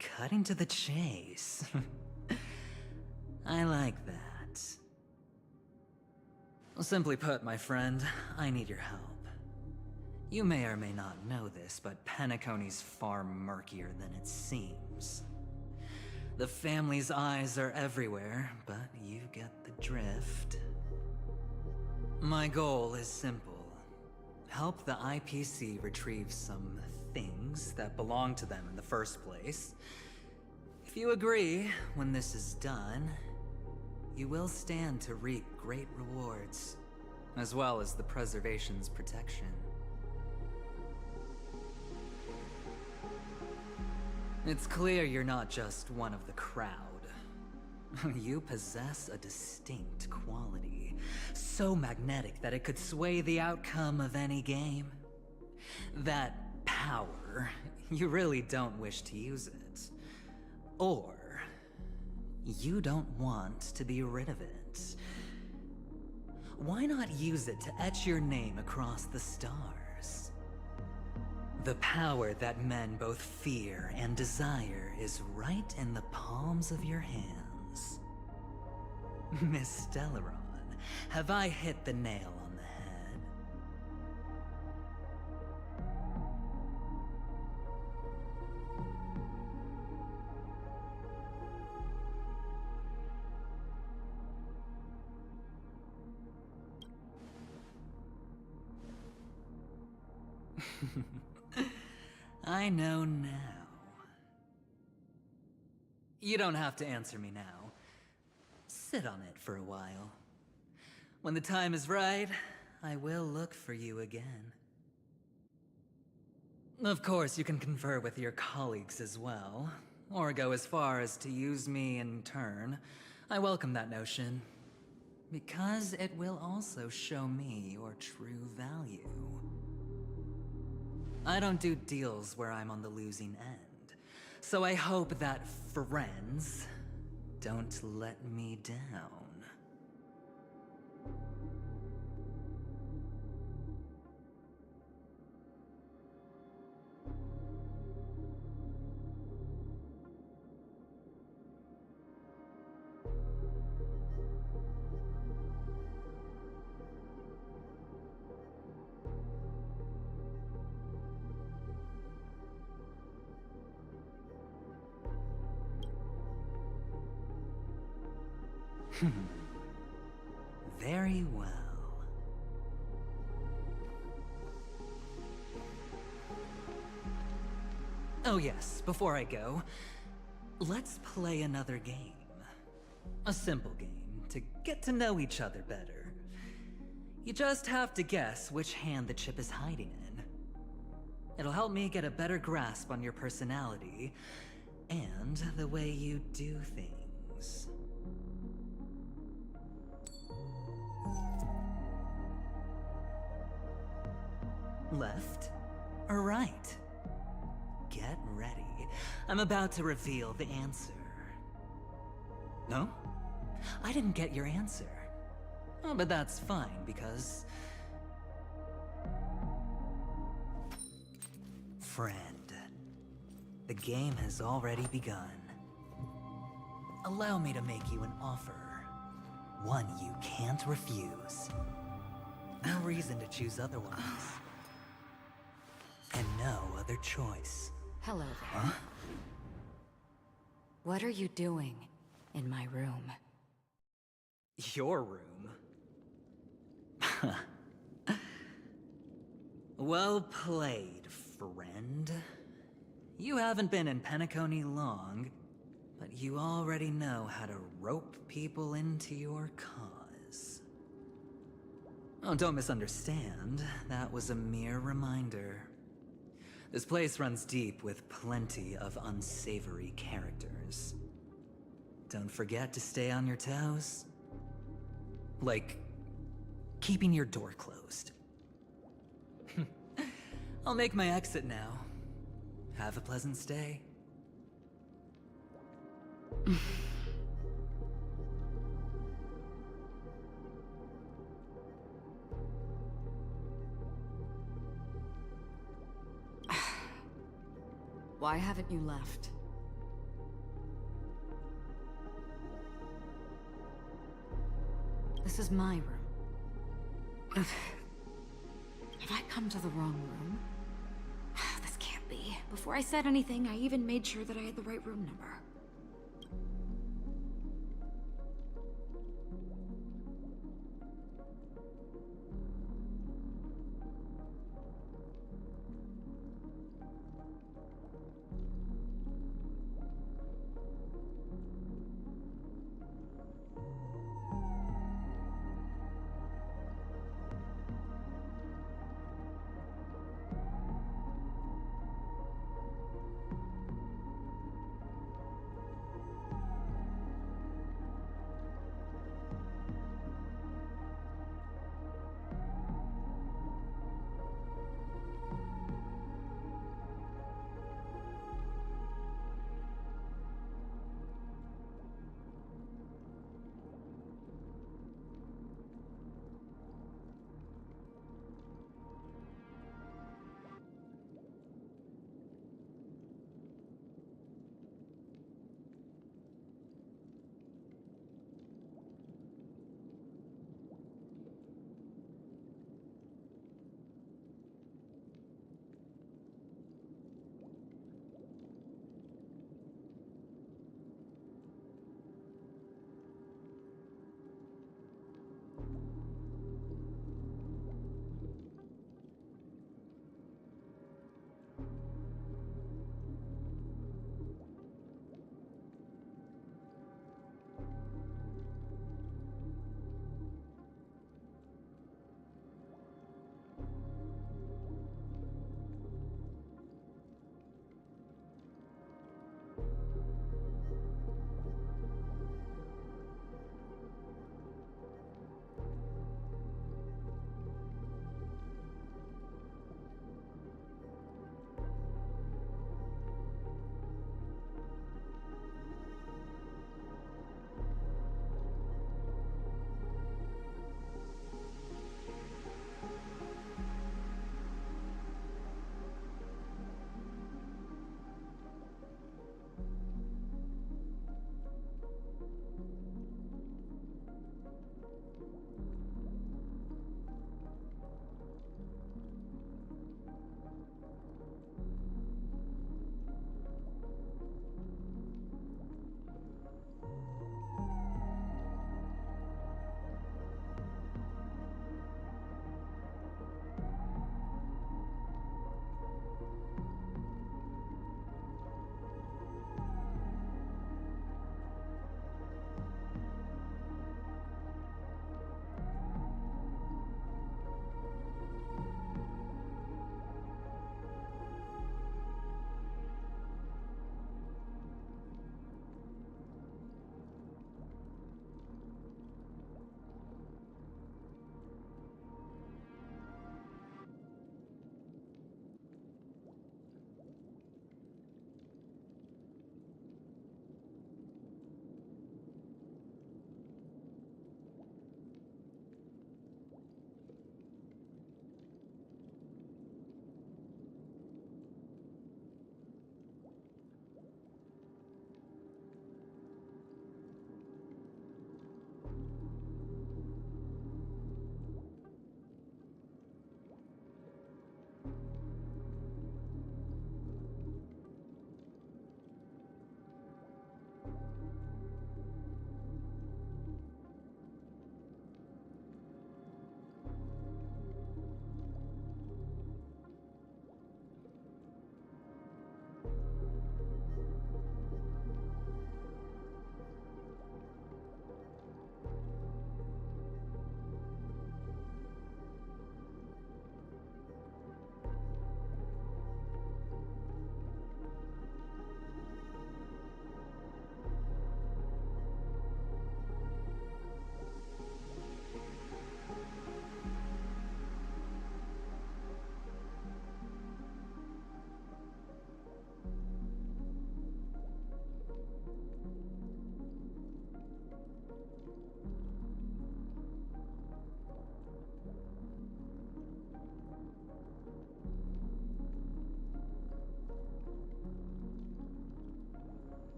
cutting to the chase. I like that. Simply put, my friend, I need your help. You may or may not know this, but PENACONY's far murkier than it seems. The family's eyes are everywhere, but you get the drift. My goal is simple. Help the IPC retrieve some things that belong to them in the first place. If you agree, when this is done, you will stand to reap great rewards, as well as the preservation's protection. It's clear you're not just one of the crowd. You possess a distinct quality, so magnetic that it could sway the outcome of any game. That power, you really don't wish to use it. Or you don't want to be rid of it. Why not use it to etch your name across the stars? The power that men both fear and desire is right in the palms of your hands. Miss Stellaron, have I hit the nail on the head? I know now. You don't have to answer me now. Sit on it for a while. When the time is right, I will look for you again. Of course, you can confer with your colleagues as well, or go as far as to use me in turn. I welcome that notion, because it will also show me your true value. I don't do deals where I'm on the losing end, so I hope that friends don't let me down. Very well. Oh yes, before I go, let's play another game. A simple game to get to know each other better. You just have to guess which hand the chip is hiding in. It'll help me get a better grasp on your personality and the way you do things. Left or right? Get ready. I'm about to reveal the answer. No? I didn't get your answer. Oh, but that's fine, because... Friend, the game has already begun. Allow me to make you an offer. One you can't refuse. No reason to choose otherwise. And no other choice. Hello there. Huh? What are you doing in my room? Your room? Well played, friend. You haven't been in PENACONY long, but you already know how to rope people into your cause. Oh, don't misunderstand. That was a mere reminder. This place runs deep with plenty of unsavory characters. Don't forget to stay on your toes. Like, keeping your door closed. I'll make my exit now. Have a pleasant stay. Why haven't you left? This is my room. Have I come to the wrong room? This can't be. Before I said anything, I even made sure that I had the right room number.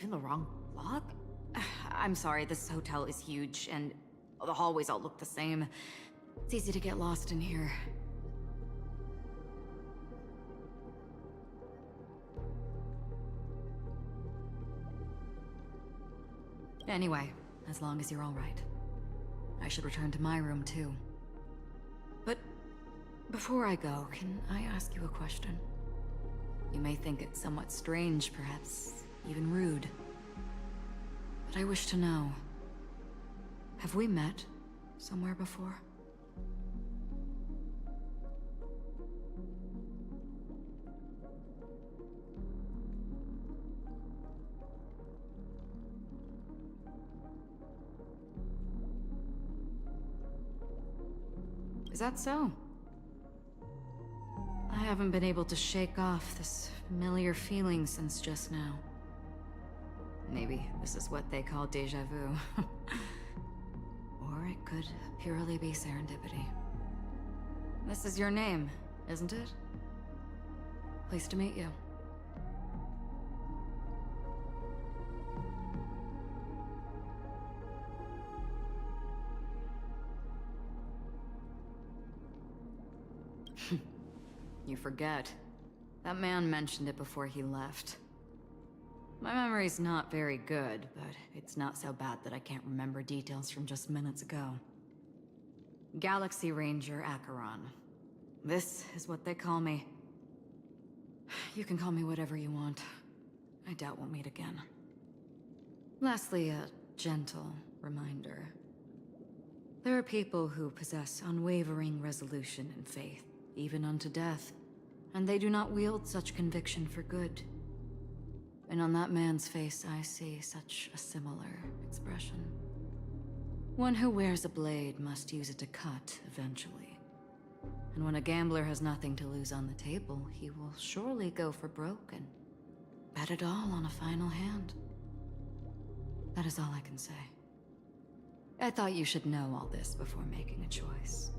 you in the wrong block? I'm sorry, this hotel is huge, and the hallways all look the same. It's easy to get lost in here. Anyway, as long as you're all right. I should return to my room, too. But before I go, can I ask you a question? You may think it somewhat strange, perhaps even rude. But I wish to know, have we met somewhere before? Is that so? I haven't been able to shake off this familiar feeling since just now. Maybe this is what they call déjà vu. Or it could purely be serendipity. This is your name, isn't it? Pleased to meet you. You forget. That man mentioned it before he left. My memory's not very good, but it's not so bad that I can't remember details from just minutes ago. Galaxy Ranger Acheron. This is what they call me. You can call me whatever you want. I doubt we'll meet again. Lastly, a gentle reminder. There are people who possess unwavering resolution and faith, even unto death, and they do not wield such conviction for good. And on that man's face, I see such a similar expression. One who wears a blade must use it to cut eventually. And when a gambler has nothing to lose on the table, he will surely go for broke and bet it all on a final hand. That is all I can say. I thought you should know all this before making a choice.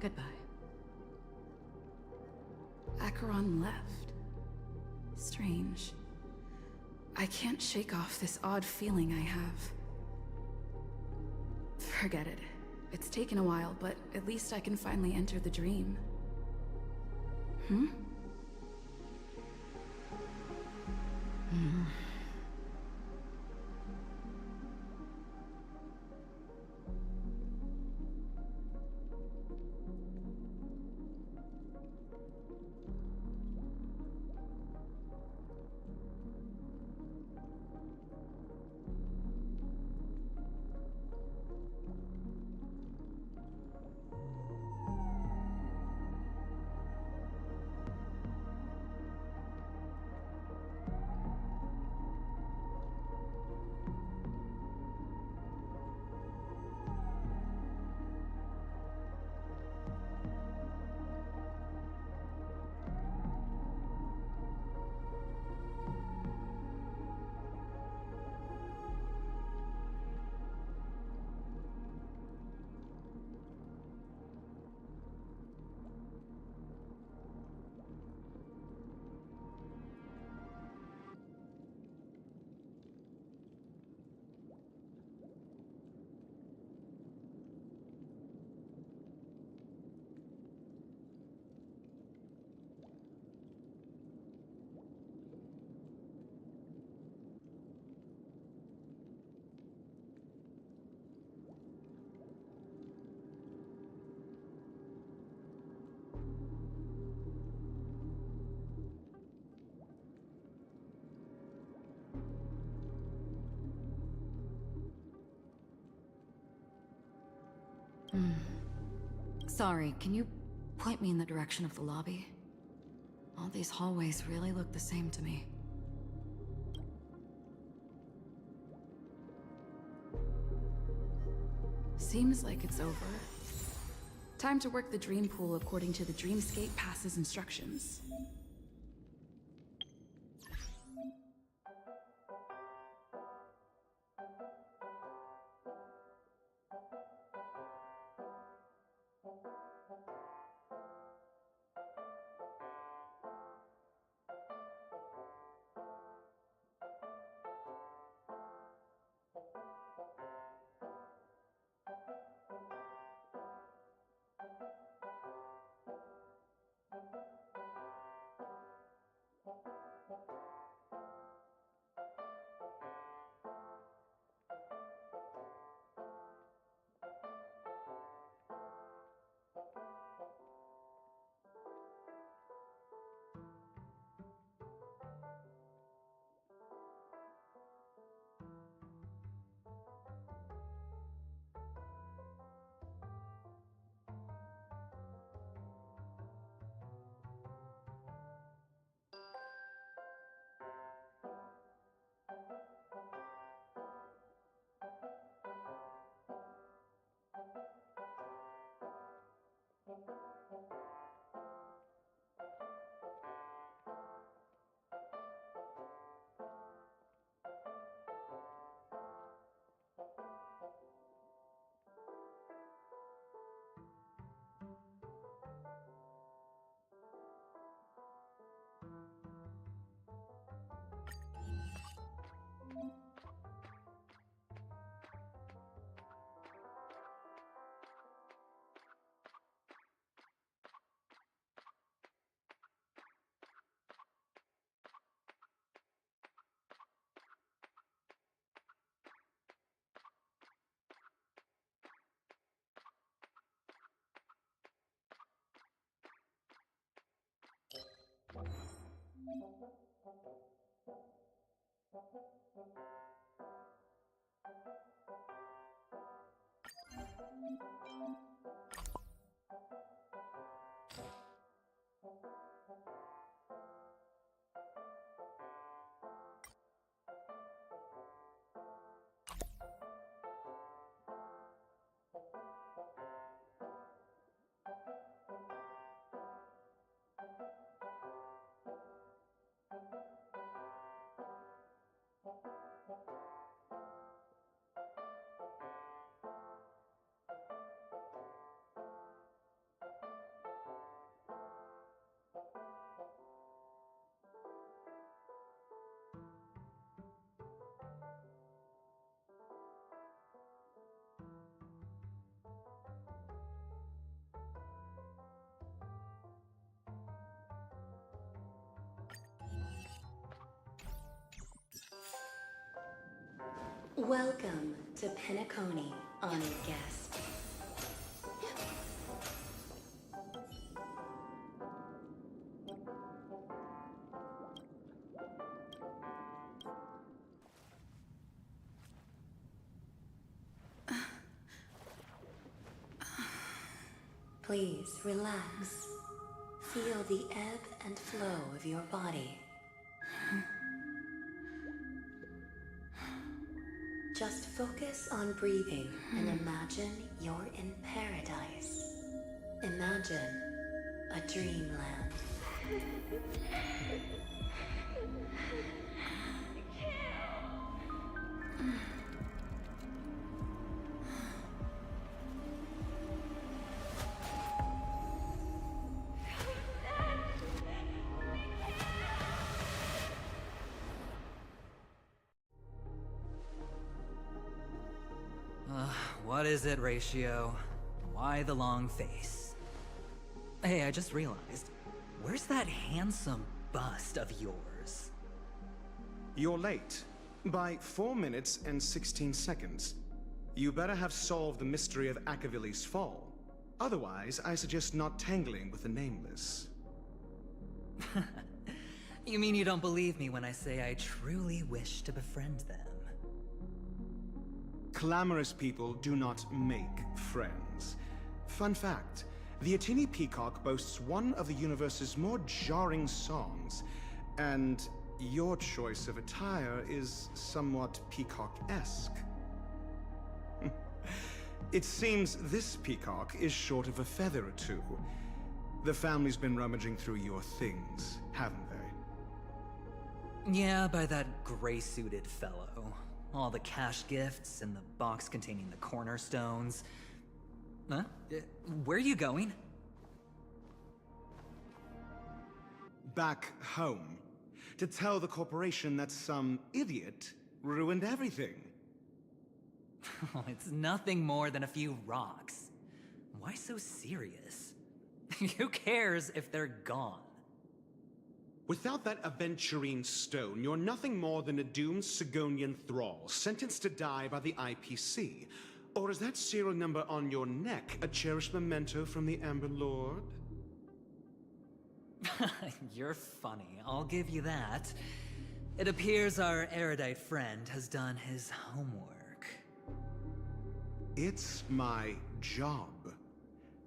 Goodbye. Acheron left. Strange. I can't shake off this odd feeling I have. Forget it. It's taken a while, but at least I can finally enter the dream. Hmm? Sorry, can you point me in the direction of the lobby? All these hallways really look the same to me. Seems like it's over. Time to work the dream pool according to the Dreamscape Pass's instructions. Welcome to PENACONY, honored guest. Please relax. Feel the ebb and flow of your body. Just focus on breathing and imagine you're in paradise. Imagine a dreamland. What is it, Ratio? Why the long face? Hey, I just realized, where's that handsome bust of yours? You're late. By 4 minutes and 16 seconds. You better have solved the mystery of Akavili's fall. Otherwise, I suggest not tangling with the Nameless. You mean you don't believe me when I say I truly wish to befriend them? Clamorous people do not make friends. Fun fact, the Atini Peacock boasts one of the universe's more jarring songs, and your choice of attire is somewhat peacock-esque. It seems this peacock is short of a feather or two. The family's been rummaging through your things, haven't they? Yeah, by that gray-suited fellow. All the cash gifts and the box containing the cornerstones. Huh? Where are you going? Back home. To tell the corporation that some idiot ruined everything. Oh, it's nothing more than a few rocks. Why so serious? Who cares if they're gone? Without that aventurine stone, you're nothing more than a doomed Sigonian thrall, sentenced to die by the IPC. Or is that serial number on your neck a cherished memento from the Amber Lord? You're funny, I'll give you that. It appears our erudite friend has done his homework. It's my job.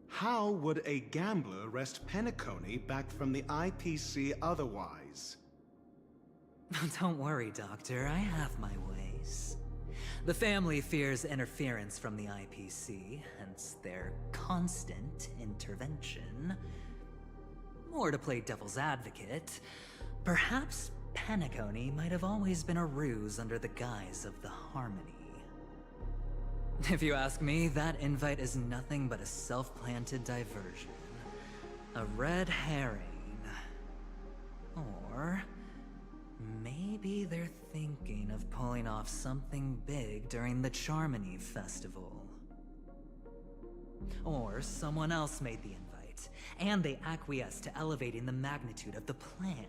How would a gambler wrest PENACONY back from the IPC otherwise? Don't worry, Doctor, I have my ways. The family fears interference from the IPC, hence their constant intervention. Or to play devil's advocate, perhaps PENACONY might have always been a ruse under the guise of the Harmony. If you ask me, that invite is nothing but a self-planted diversion. A red herring. Or maybe they're thinking of pulling off something big during the Charmony Festival. Or someone else made the invite, and they acquiesced to elevating the magnitude of the plan.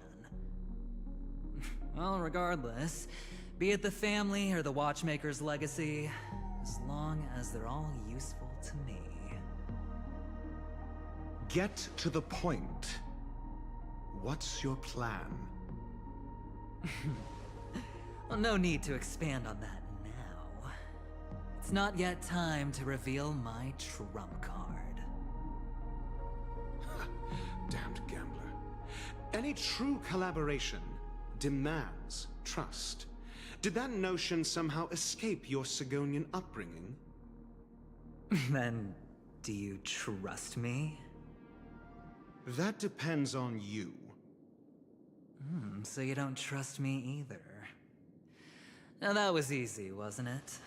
Well, regardless, be it the family or the Watchmaker's legacy, as long as they're all useful to me. Get to the point. What's your plan? Well, no need to expand on that now. It's not yet time to reveal my trump card. Damned gambler. Any true collaboration demands trust. Did that notion somehow escape your Sigonian upbringing? Then, do you trust me? That depends on you. So you don't trust me either. Now that was easy, wasn't it?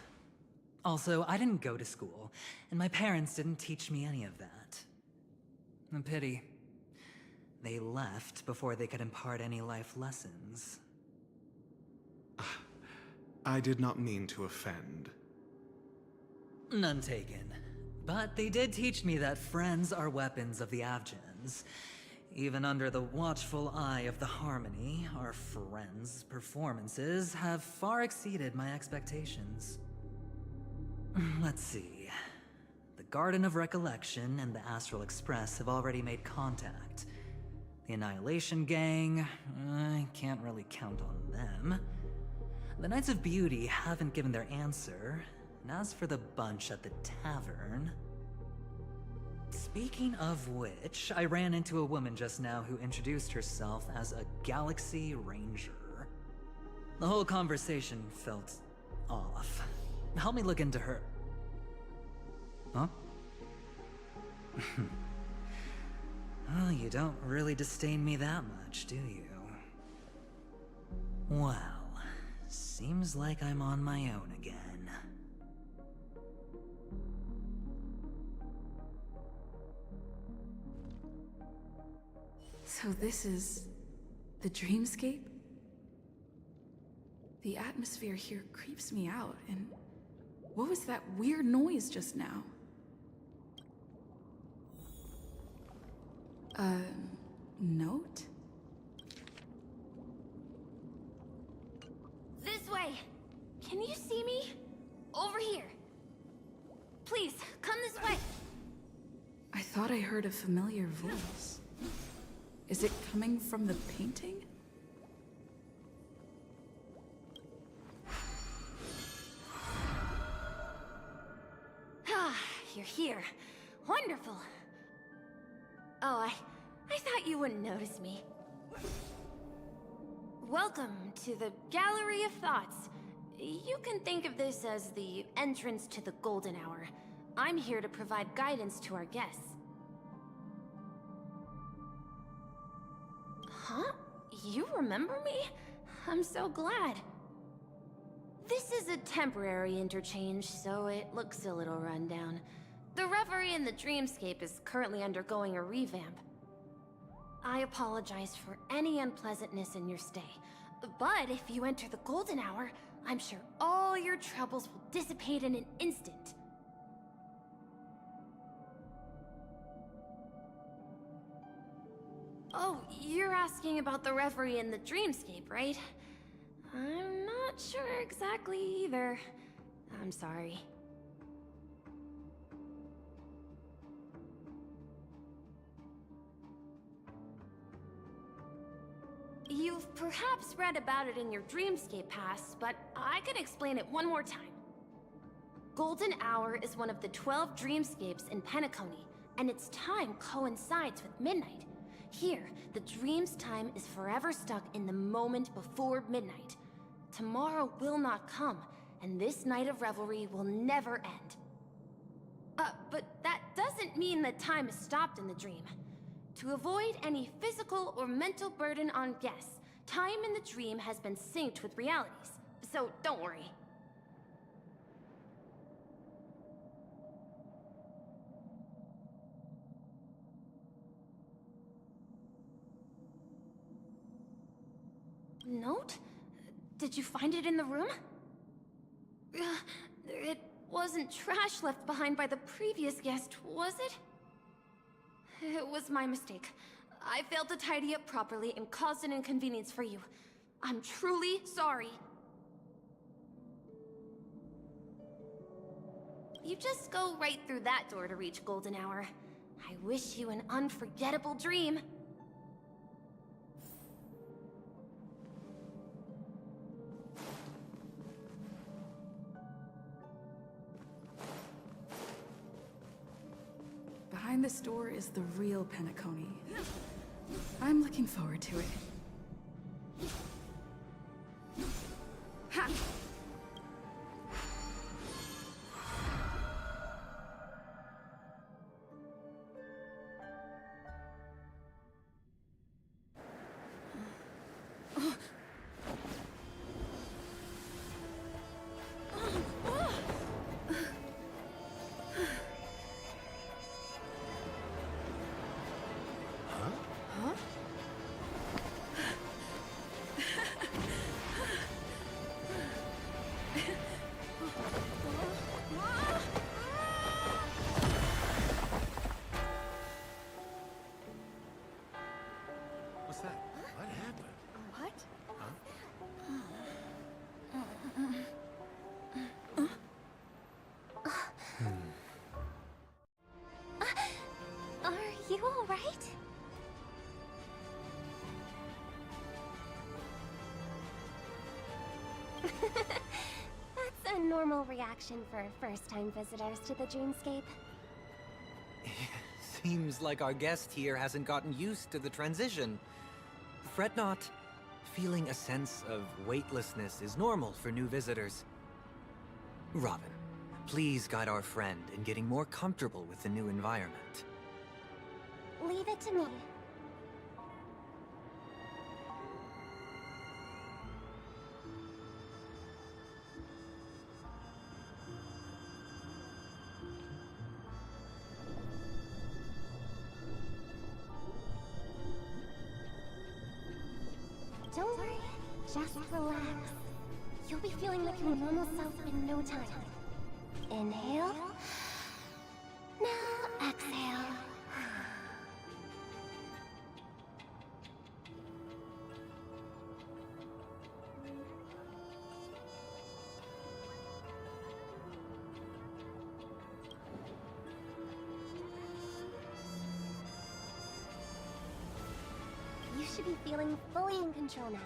Also, I didn't go to school, and my parents didn't teach me any of that. A pity. They left before they could impart any life lessons. I did not mean to offend. None taken. But they did teach me that friends are weapons of the Avgens. Even under the watchful eye of the Harmony, our friends' performances have far exceeded my expectations. Let's see. The Garden of Recollection and the Astral Express have already made contact. The Annihilation Gang, I can't really count on them. The Knights of Beauty haven't given their answer, and as for the bunch at the tavern... Speaking of which, I ran into a woman just now who introduced herself as a Galaxy Ranger. The whole conversation felt off. Help me look into her... Huh? Well, you don't really disdain me that much, do you? Well, seems like I'm on my own again. So this is the dreamscape? The atmosphere here creeps me out, and what was that weird noise just now? Note? This way! Can you see me? Over here. Please, come this way. I thought I heard a familiar voice. Is it coming from the painting? Ah, you're here. Wonderful. Oh, I thought you wouldn't notice me. Welcome to the Gallery of Thoughts. You can think of this as the entrance to the Golden Hour. I'm here to provide guidance to our guests. Huh? You remember me? I'm so glad. This is a temporary interchange, so it looks a little rundown. The Reverie in the Dreamscape is currently undergoing a revamp. I apologize for any unpleasantness in your stay, but if you enter the Golden Hour, I'm sure all your troubles will dissipate in an instant. Oh, you're asking about the Reverie in the Dreamscape, right? I'm not sure exactly either. I'm sorry. You've perhaps read about it in your Dreamscape past, but I can explain it one more time. Golden Hour is one of the 12 Dreamscapes in PENACONY, and its time coincides with midnight. Here, the dream's time is forever stuck in the moment before midnight. Tomorrow will not come, and this night of revelry will never end. But that doesn't mean that time is stopped in the dream. To avoid any physical or mental burden on guests, time in the dream has been synced with realities, so don't worry. Note? Did you find it in the room? It wasn't trash left behind by the previous guest, was it? It was my mistake. I failed to tidy up properly and caused an inconvenience for you. I'm truly sorry. You just go right through that door to reach Golden Hour. I wish you an unforgettable dream. behind this door is the real PENACONY. I'm looking forward to it. Ha! What's that? What happened? What? Are you alright? That's a normal reaction for first-time visitors to the dreamscape. Seems like our guest here hasn't gotten used to the transition. Fret not. Feeling a sense of weightlessness is normal for new visitors. Robin, please guide our friend in getting more comfortable with the new environment. Leave it to me. Don't worry, just relax. You'll be feeling like your normal self in no time. Inhale. Now exhale. You should be feeling fully in control now.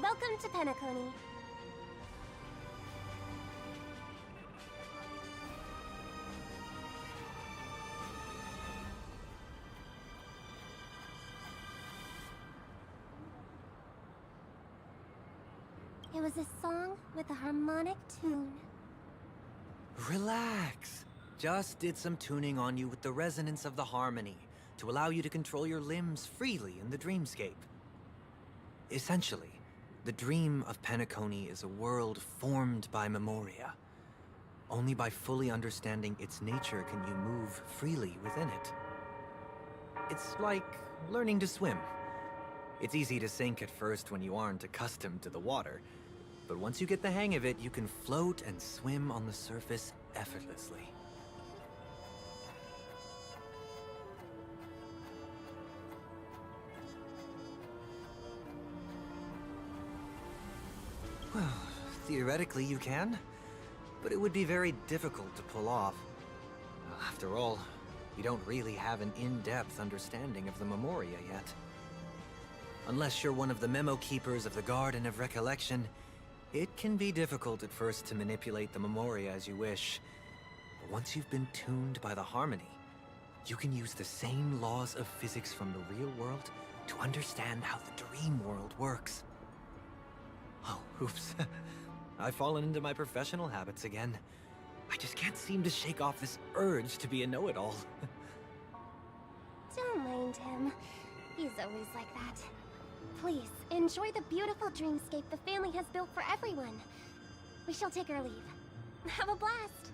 Welcome to PENACONY. It was a song with a harmonic tune. Relax. Just did some tuning on you with the resonance of the harmony to allow you to control your limbs freely in the dreamscape. Essentially, the dream of PENACONY is a world formed by memoria. Only by fully understanding its nature can you move freely within it. It's like learning to swim. It's easy to sink at first when you aren't accustomed to the water, but once you get the hang of it, you can float and swim on the surface effortlessly. Well, theoretically you can, but it would be very difficult to pull off. After all, we don't really have an in-depth understanding of the memoria yet. Unless you're one of the memo keepers of the Garden of Recollection, it can be difficult at first to manipulate the memoria as you wish. But once you've been tuned by the harmony, you can use the same laws of physics from the real world to understand how the dream world works. Oh, oops. I've fallen into my professional habits again. I just can't seem to shake off this urge to be a know-it-all. Don't mind him. He's always like that. Please, enjoy the beautiful dreamscape the family has built for everyone. We shall take our leave. Have a blast!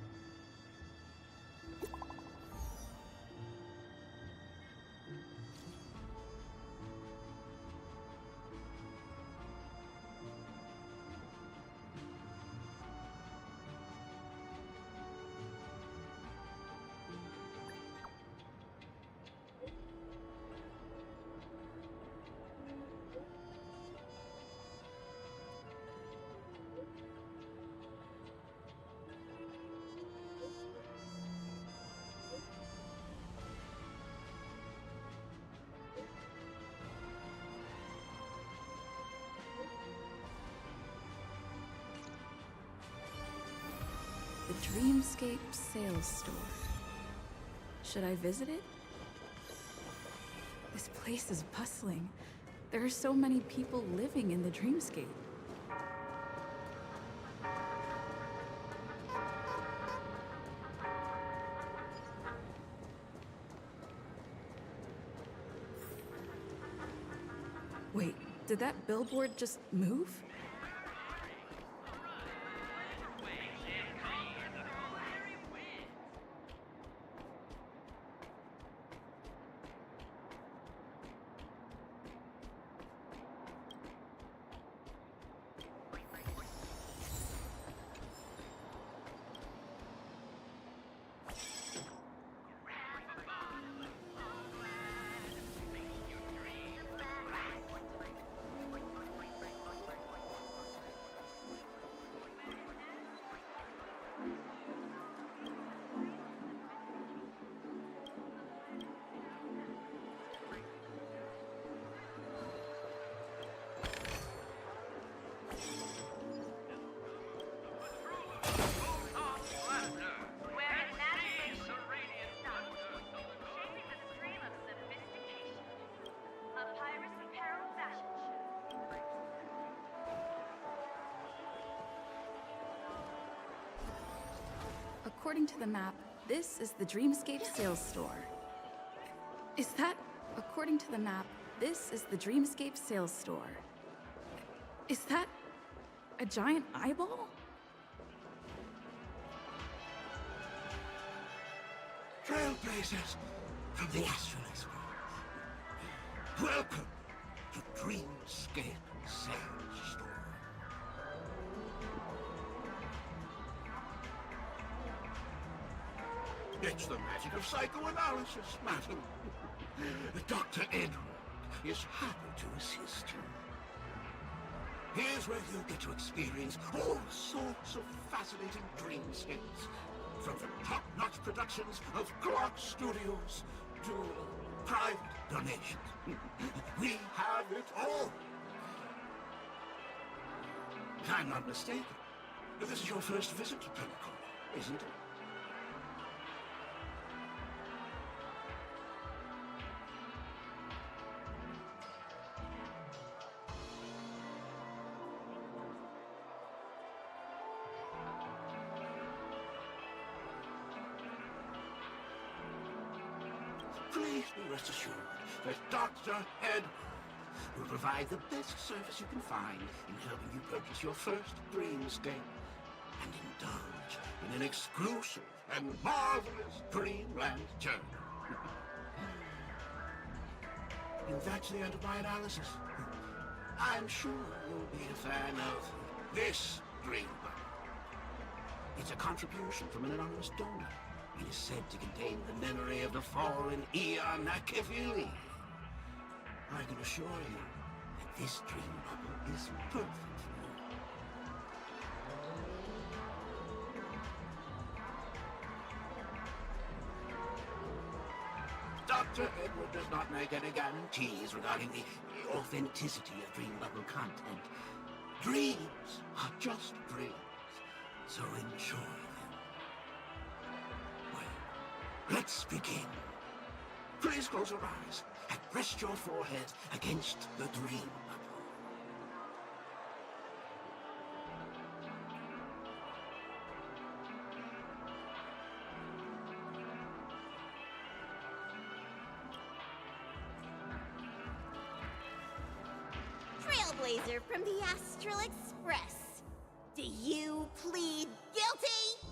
The Dreamscape Sales Store. Should I visit it? This place is bustling. There are so many people living in the dreamscape. Wait, did that billboard just move? According to the map, this is the Dreamscape sales store. Is that... According to the map, this is the Dreamscape sales store. Is that... a giant eyeball? Trailblazers from the Astral Express. Welcome to Dreamscape Sales Store. It's the magic of psychoanalysis, madam. Dr. Edward is happy to assist you. Here's where you get to experience all sorts of fascinating dreamscapes. From the top-notch productions of Clark Studios to private donations. We have it all. If I'm not mistaken, this is your first visit to PENACONY, isn't it? Please be rest assured that Dr. Edward will provide the best service you can find in helping you purchase your first dreamscape and indulge in an exclusive and marvelous dreamland journey. And that's the end of my analysis. I'm sure you'll be a fan of this dream bubble. It's a contribution from an anonymous donor. It is said to contain the memory of the fallen Eon Nakavili. I can assure you that this dream bubble is perfect for you. Dr. Edward does not make any guarantees regarding the authenticity of dream bubble content. Dreams are just dreams, so enjoy them. Let's begin. Please close your eyes and rest your forehead against the dream bubble. Trailblazer from the Astral Express. Do you plead guilty?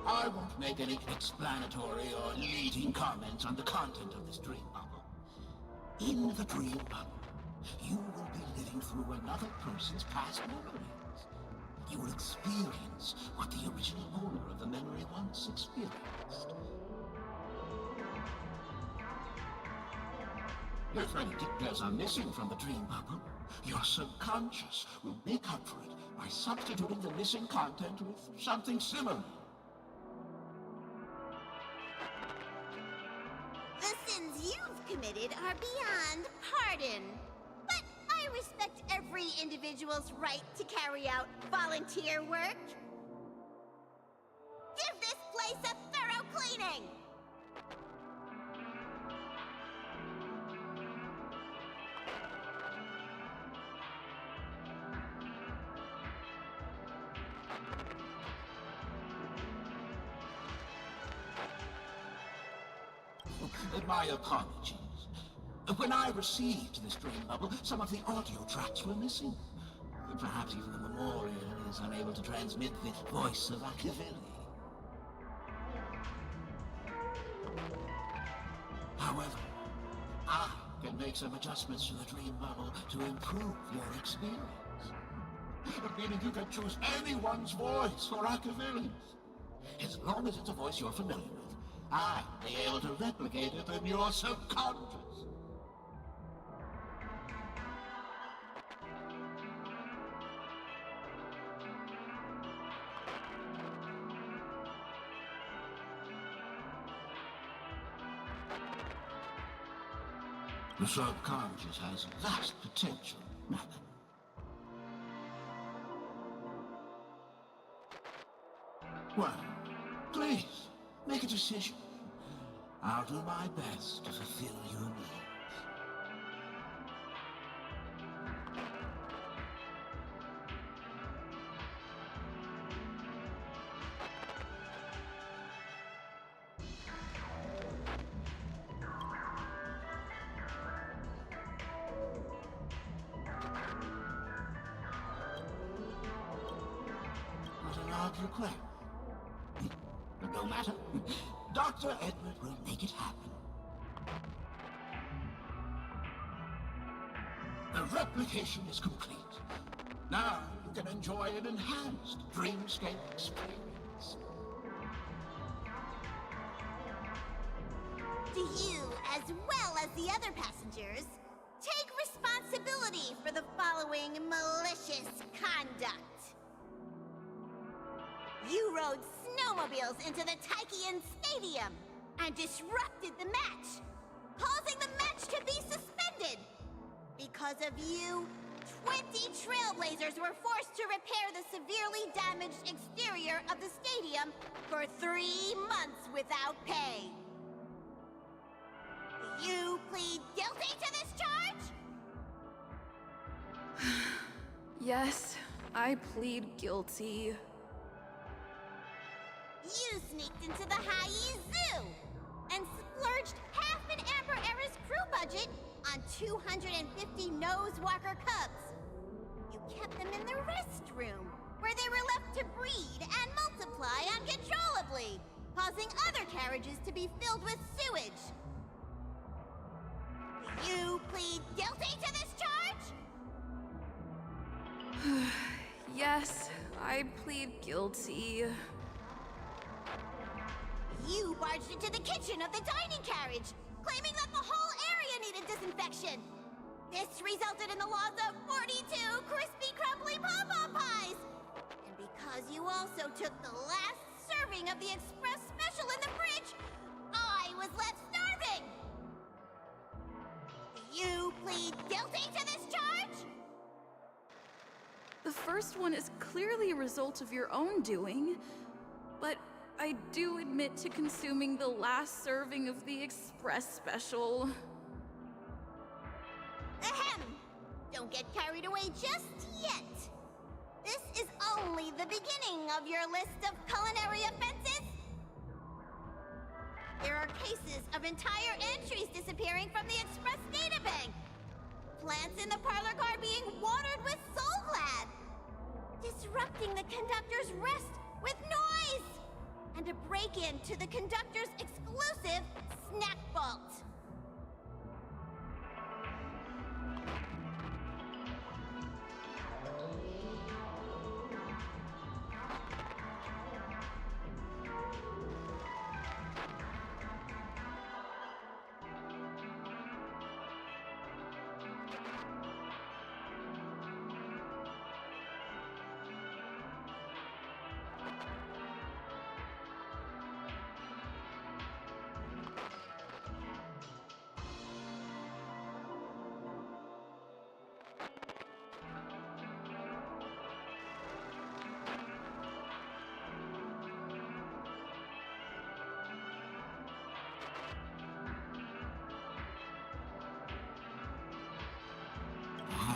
I won't make any explanatory or leading comments on the content of this dream bubble. In the dream bubble, you will be living through another person's past memories. You will experience what the original owner of the memory once experienced. If any details are missing from the dream bubble, your subconscious will make up for it by substituting the missing content with something similar. The sins you've committed are beyond pardon. But I respect individual's right to carry out volunteer work? Give this place a thorough cleaning! My apologies. When I received this dream bubble, some of the audio tracks were missing. Perhaps even the memorial is unable to transmit the voice of Machiavelli. However, I can make some adjustments to the dream bubble to improve your experience. Meaning you can choose anyone's voice for Machiavelli. As long as it's a voice you're familiar with, I'll be able to replicate it in your subconscious. The subconscious has vast potential. Well, please, make a decision. I'll do my best to fulfill your needs. What an odd request. No matter. Dr. Edward will make it happen. The replication is complete. Now you can enjoy an enhanced dreamscape experience. Do you, as well as the other passengers, take responsibility for the following malicious conduct? You rode snowmobiles into the Taikian Stadium and disrupted the match, causing the match to be suspended. Because of you, 20 trailblazers were forced to repair the severely damaged exterior of the stadium for 3 months without pay. Do you plead guilty to this charge? Yes, I plead guilty. You sneaked into the Hayi Zoo and splurged half an Amber Era's crew budget on 250 Nosewalker cubs. You kept them in the restroom, where they were left to breed and multiply uncontrollably, causing other carriages to be filled with sewage. Do you plead guilty to this charge? Yes, I plead guilty. You barged into the kitchen of the dining carriage, claiming that the whole area needed disinfection. This resulted in the loss of 42 crispy, crumbly pom-pom pies. And because you also took the last serving of the express special in the fridge, I was left starving. Do you plead guilty to this charge? The first one is clearly a result of your own doing, but I do admit to consuming the last serving of the express special. Ahem! Don't get carried away just yet. This is only the beginning of your list of culinary offenses. There are cases of entire entries disappearing from the express databank. Plants in the parlor car being watered with Soulglad. Disrupting the conductor's rest with noise. And a break-in to the conductor's exclusive snack vault.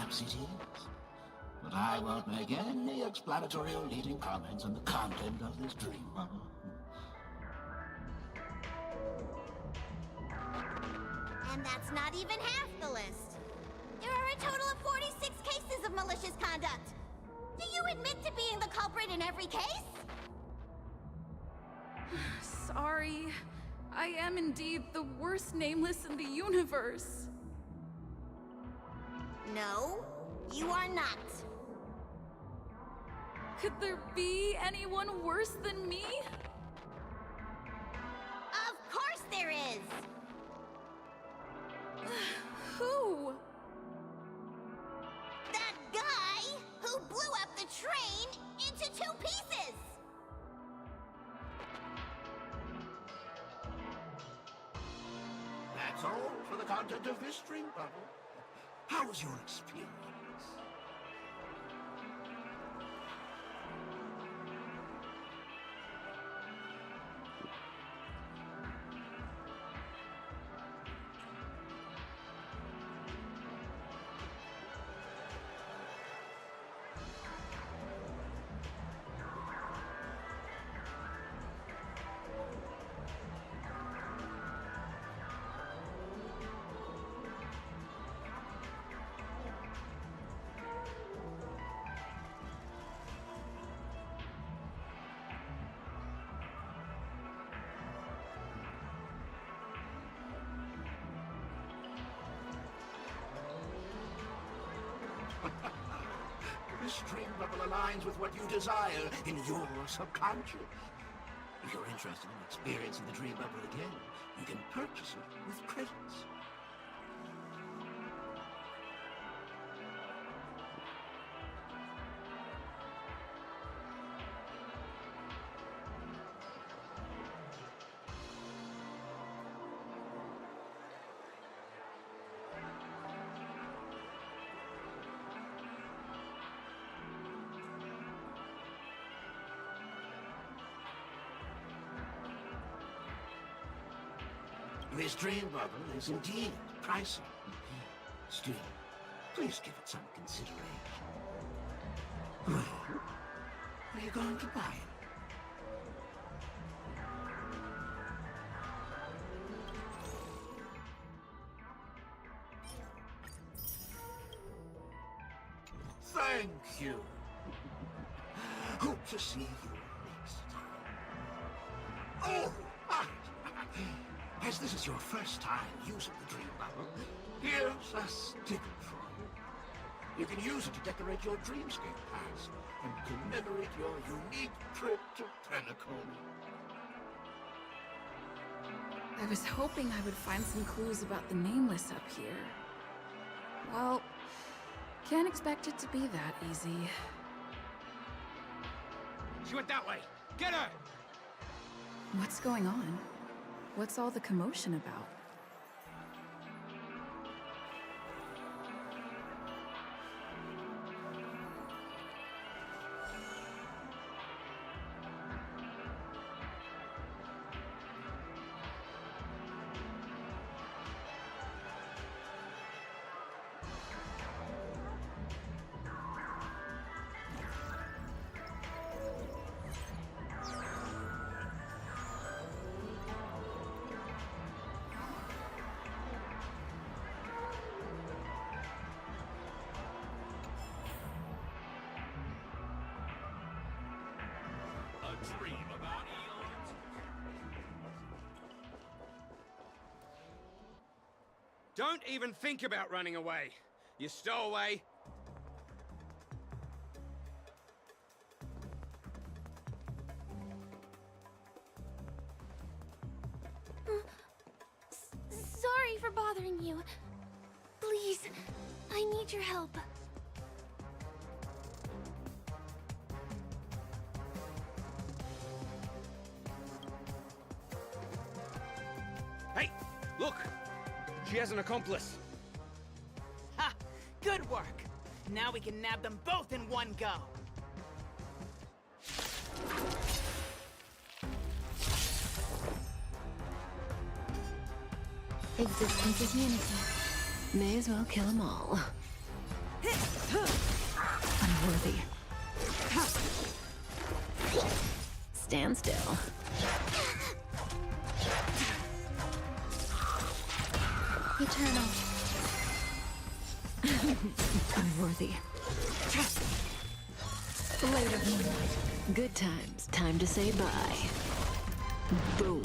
perhaps it is. But I won't make any explanatory or leading comments on the content of this dream bubble. And that's not even half the list. There are a total of 46 cases of malicious conduct. Do you admit to being the culprit in every case? Sorry. I am indeed the worst nameless in the universe. No, you are not. Could there be anyone worse than me? Of course there is! Who? That guy who blew up the train into 2 pieces! That's all for the content of this dream bubble. How was your experience? This dream bubble aligns with what you desire in your subconscious. If you're interested in experiencing the dream bubble again, you can purchase it with credits. This dream bubble is indeed pricey. Still, please give it some consideration. Well, are you going to buy it? Thank you. Hope to see you next time. Oh, as this is your first time using the dream bubble, here's a sticker for you. You can use it to decorate your dreamscape pass and commemorate your unique trip to PENACONY. I was hoping I would find some clues about the nameless up here. Well, can't expect it to be that easy. She went that way! Get her! What's going on? What's all the commotion about? Don't even think about running away. You stowaway. Sorry for bothering you. Please, I need your help. Hey, look! She has an accomplice. Ha! Good work! Now we can nab them both in one go. Existence is unity. May as well kill them all. Hit! unworthy. Stand still. Eternal. Unworthy. Blade of moonlight. Good times. Time to say bye. Boom.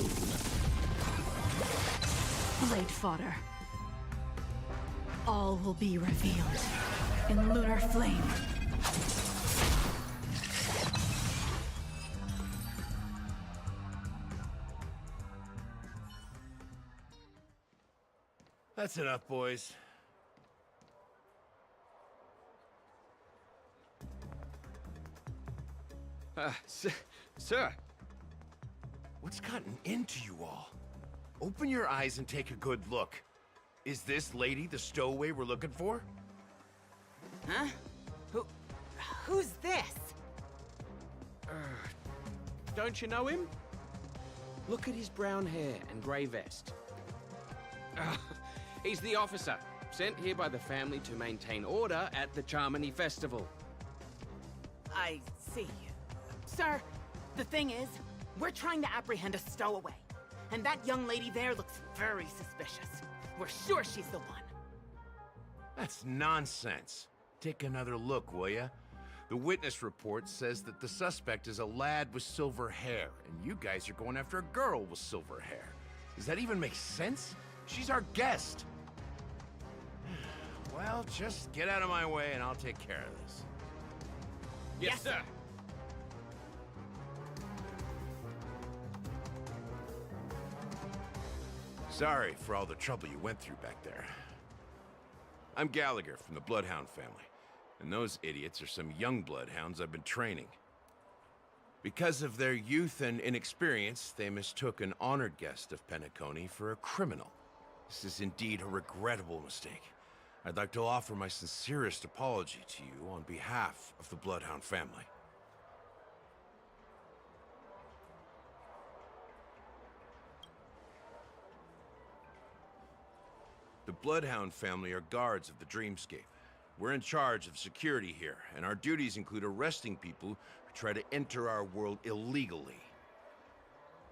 Blade fodder. All will be revealed in lunar flame. That's enough, boys. Sir. What's gotten into you all? Open your eyes and take a good look. Is this lady the stowaway we're looking for? Huh? Who's this? Don't you know him? Look at his brown hair and grey vest. He's the officer, sent here by the family to maintain order at the Charmony Festival. I see. Sir, the thing is, we're trying to apprehend a stowaway. And that young lady there looks very suspicious. We're sure she's the one. That's nonsense. Take another look, will ya? The witness report says that the suspect is a lad with silver hair, and you guys are going after a girl with silver hair. Does that even make sense? She's our guest. Well, just get out of my way and I'll take care of this. Yes, sir. Sorry for all the trouble you went through back there. I'm Gallagher from the Bloodhound family, and those idiots are some young Bloodhounds I've been training. Because of their youth and inexperience, they mistook an honored guest of PENACONY for a criminal. This is indeed a regrettable mistake. I'd like to offer my sincerest apology to you on behalf of the Bloodhound family. The Bloodhound family are guards of the Dreamscape. We're in charge of security here, and our duties include arresting people who try to enter our world illegally.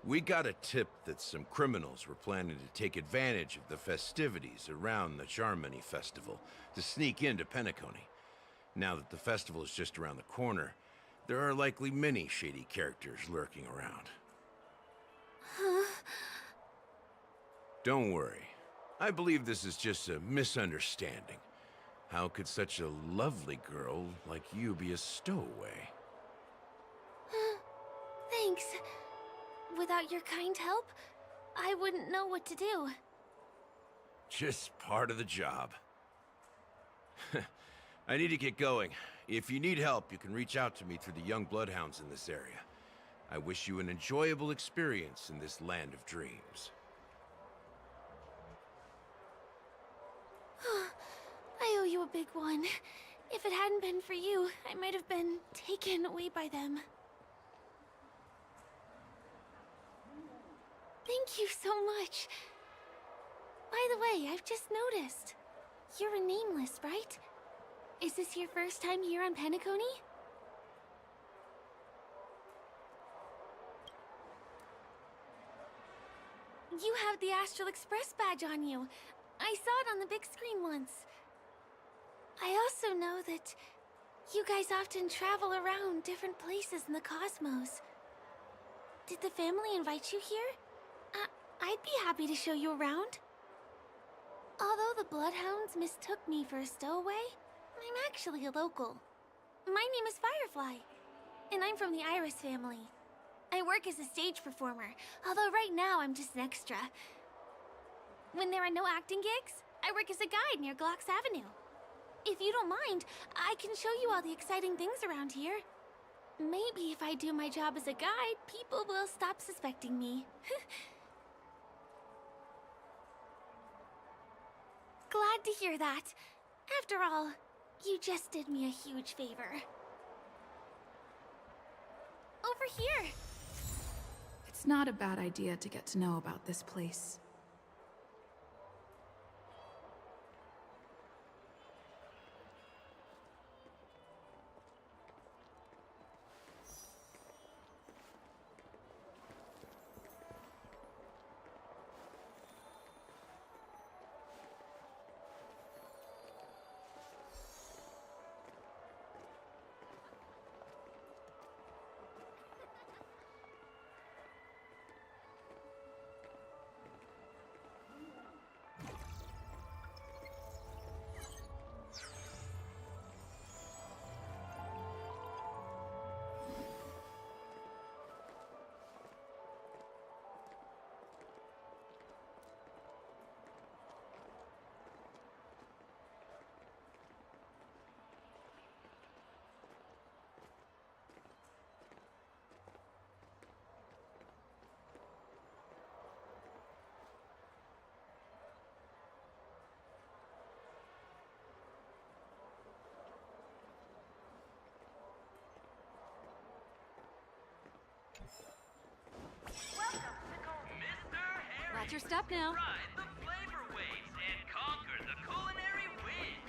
We got a tip that some criminals were planning to take advantage of the festivities around the Charmony Festival to sneak into PENACONY. Now that the festival is just around the corner, there are likely many shady characters lurking around. Huh? Don't worry. I believe this is just a misunderstanding. How could such a lovely girl like you be a stowaway? Thanks. Without your kind help, I wouldn't know what to do. Just part of the job. I need to get going. If you need help, you can reach out to me through the young bloodhounds in this area. I wish you an enjoyable experience in this land of dreams. I owe you a big one. If it hadn't been for you, I might have been taken away by them. Thank you so much. By the way, I've just noticed. You're a nameless, right? Is this your first time here on PENACONY? You have the Astral Express badge on you. I saw it on the big screen once. I also know that you guys often travel around different places in the cosmos. Did the family invite you here? I'd be happy to show you around. Although the Bloodhounds mistook me for a stowaway, I'm actually a local. My name is Firefly, and I'm from the Iris family. I work as a stage performer, although right now I'm just an extra. When there are no acting gigs, I work as a guide near Glox Avenue. If you don't mind, I can show you all the exciting things around here. Maybe if I do my job as a guide, people will stop suspecting me. Glad to hear that. After all, you just did me a huge favor. Over here! It's not a bad idea to get to know about this place. your step now. Ride the flavor waves and conquer the culinary winds.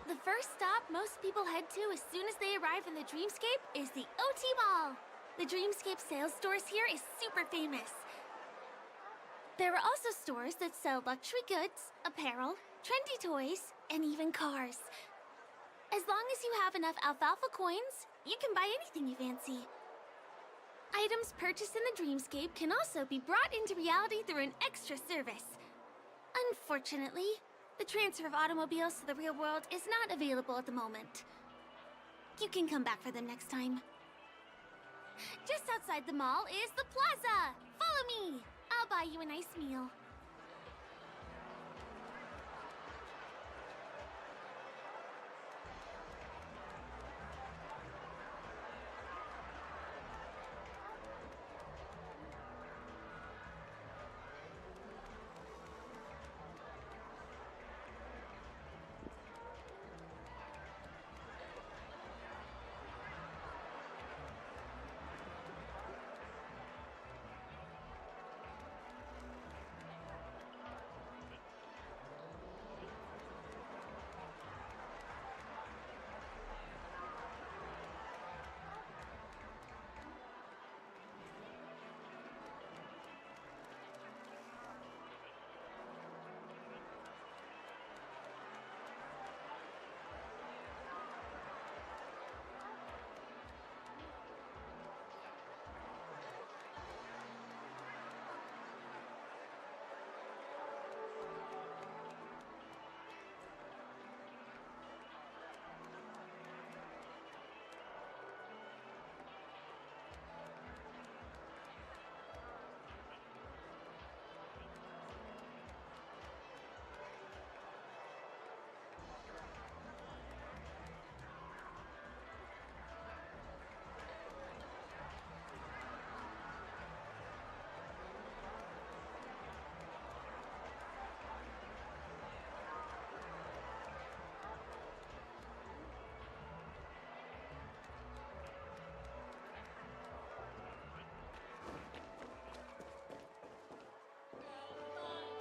The first stop most people head to as soon as they arrive in the Dreamscape is the OT Mall. The Dreamscape sales stores here is super famous. There are also stores that sell luxury goods, apparel, trendy toys, and even cars. As long as you have enough alfalfa coins, you can buy anything you fancy. Items purchased in the Dreamscape can also be brought into reality through an extra service. Unfortunately, the transfer of automobiles to the real world is not available at the moment. You can come back for them next time. Just outside the mall is the plaza! Follow me! I'll buy you a nice meal.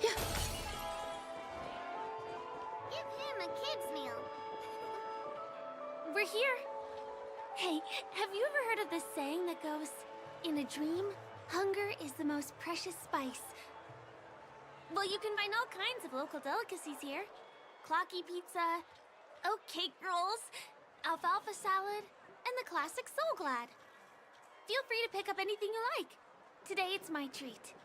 Give him a kid's meal. We're here. Hey, have you ever heard of this saying that goes, in a dream, hunger is the most precious spice? Well, you can find all kinds of local delicacies here. Clocky pizza, oat cake rolls, alfalfa salad, and the classic Soul Glad. Feel free to pick up anything you like. Today it's my treat.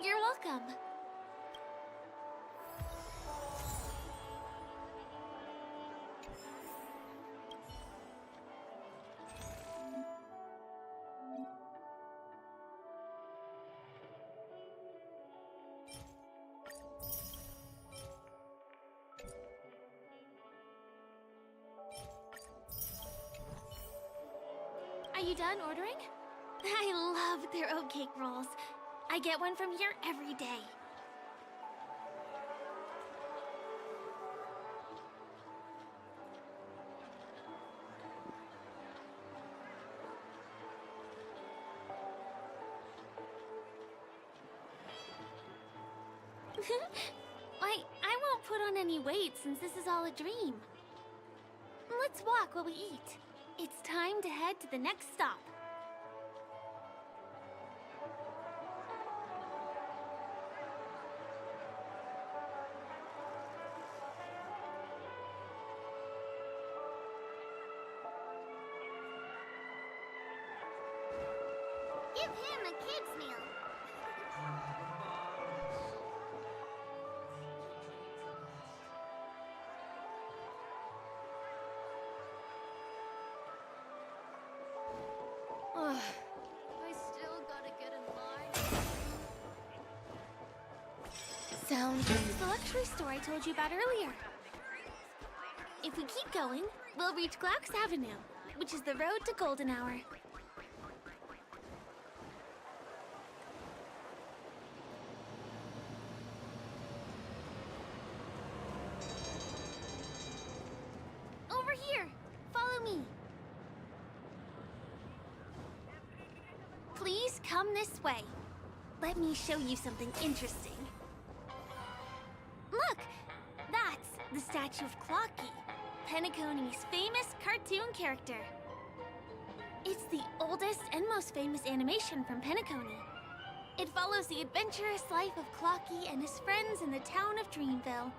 You're welcome. Are you done ordering? I love their oat cake rolls. I get one from here every day. I won't put on any weight since this is all a dream. Let's walk while we eat. It's time to head to the next stop. Give him a kid's meal. Ugh. I still gotta get in line. Sounds like the luxury store I told you about earlier. If we keep going, we'll reach Glauc's Avenue, which is the road to Golden Hour. Over here! Follow me! Please come this way. Let me show you something interesting. Look! That's the statue of Clocky, PENACONY's famous cartoon character. It's the oldest and most famous animation from PENACONY. It follows the adventurous life of Clocky and his friends in the town of Dreamville.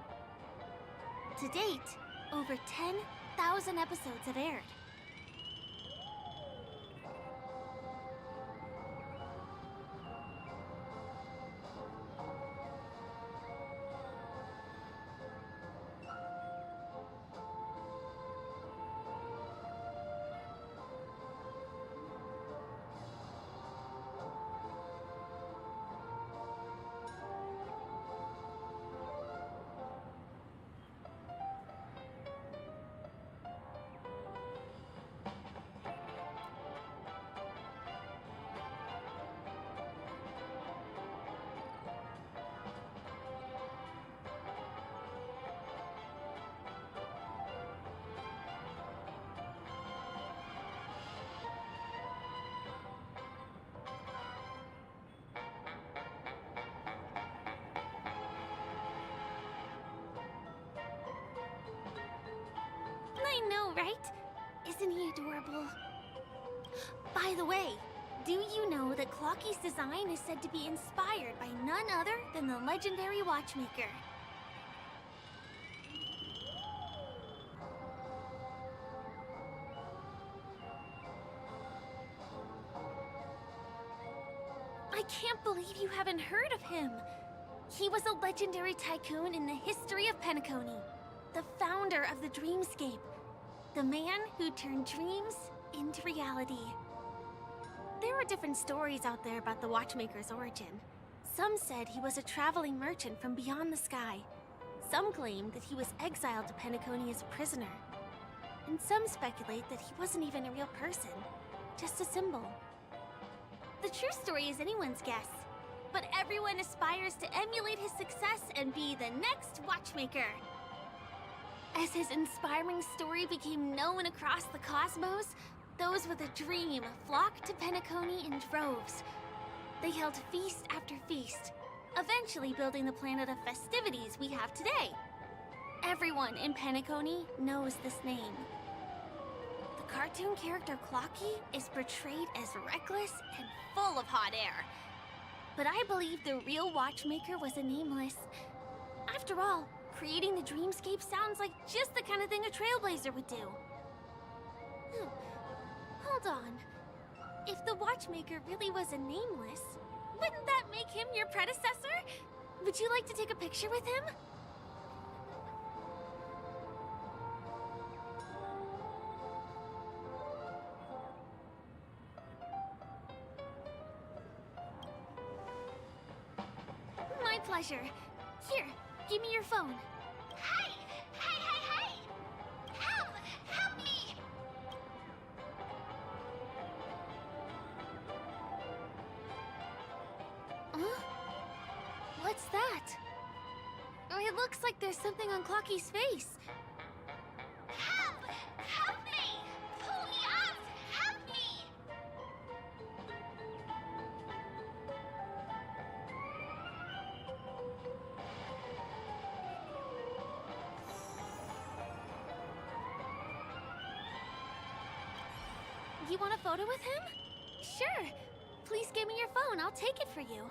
To date, over 10,000 episodes have aired. I know, right? Isn't he adorable? By the way, do you know that Clocky's design is said to be inspired by none other than the legendary watchmaker? I can't believe you haven't heard of him. He was a legendary tycoon in the history of PENACONY, the founder of the Dreamscape, the man who turned dreams into reality. There are different stories out there about the watchmaker's origin. Some said he was a traveling merchant from beyond the sky. Some claimed that he was exiled to PENACONY as a prisoner. And some speculate that he wasn't even a real person, just a symbol. The true story is anyone's guess, but everyone aspires to emulate his success and be the next watchmaker. As his inspiring story became known across the cosmos, those with a dream flocked to PENACONY in droves. They held feast after feast, eventually building the planet of festivities we have today. Everyone in PENACONY knows this name. The cartoon character Clocky is portrayed as reckless and full of hot air. But I believe the real watchmaker was a nameless. After all, creating the Dreamscape sounds like just the kind of thing a trailblazer would do. Hold on. If the watchmaker really was a nameless, wouldn't that make him your predecessor? Would you like to take a picture with him? My pleasure. Here, give me your phone. Hey! Hey, hey, hey! Help! Help me! Huh? What's that? It looks like there's something on Clocky's face. Help! Help me! Pull me out! Help me! You want a photo with him? Sure. Please give me your phone. I'll take it for you.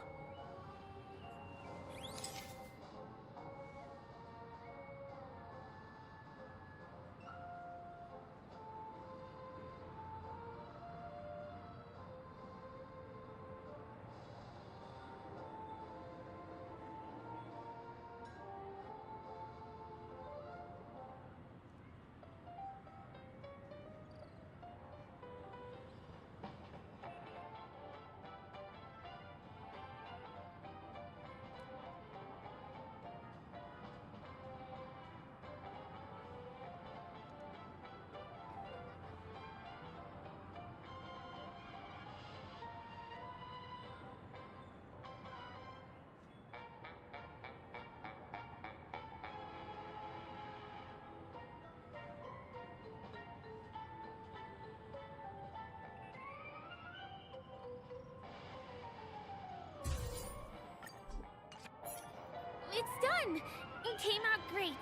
done! It came out great.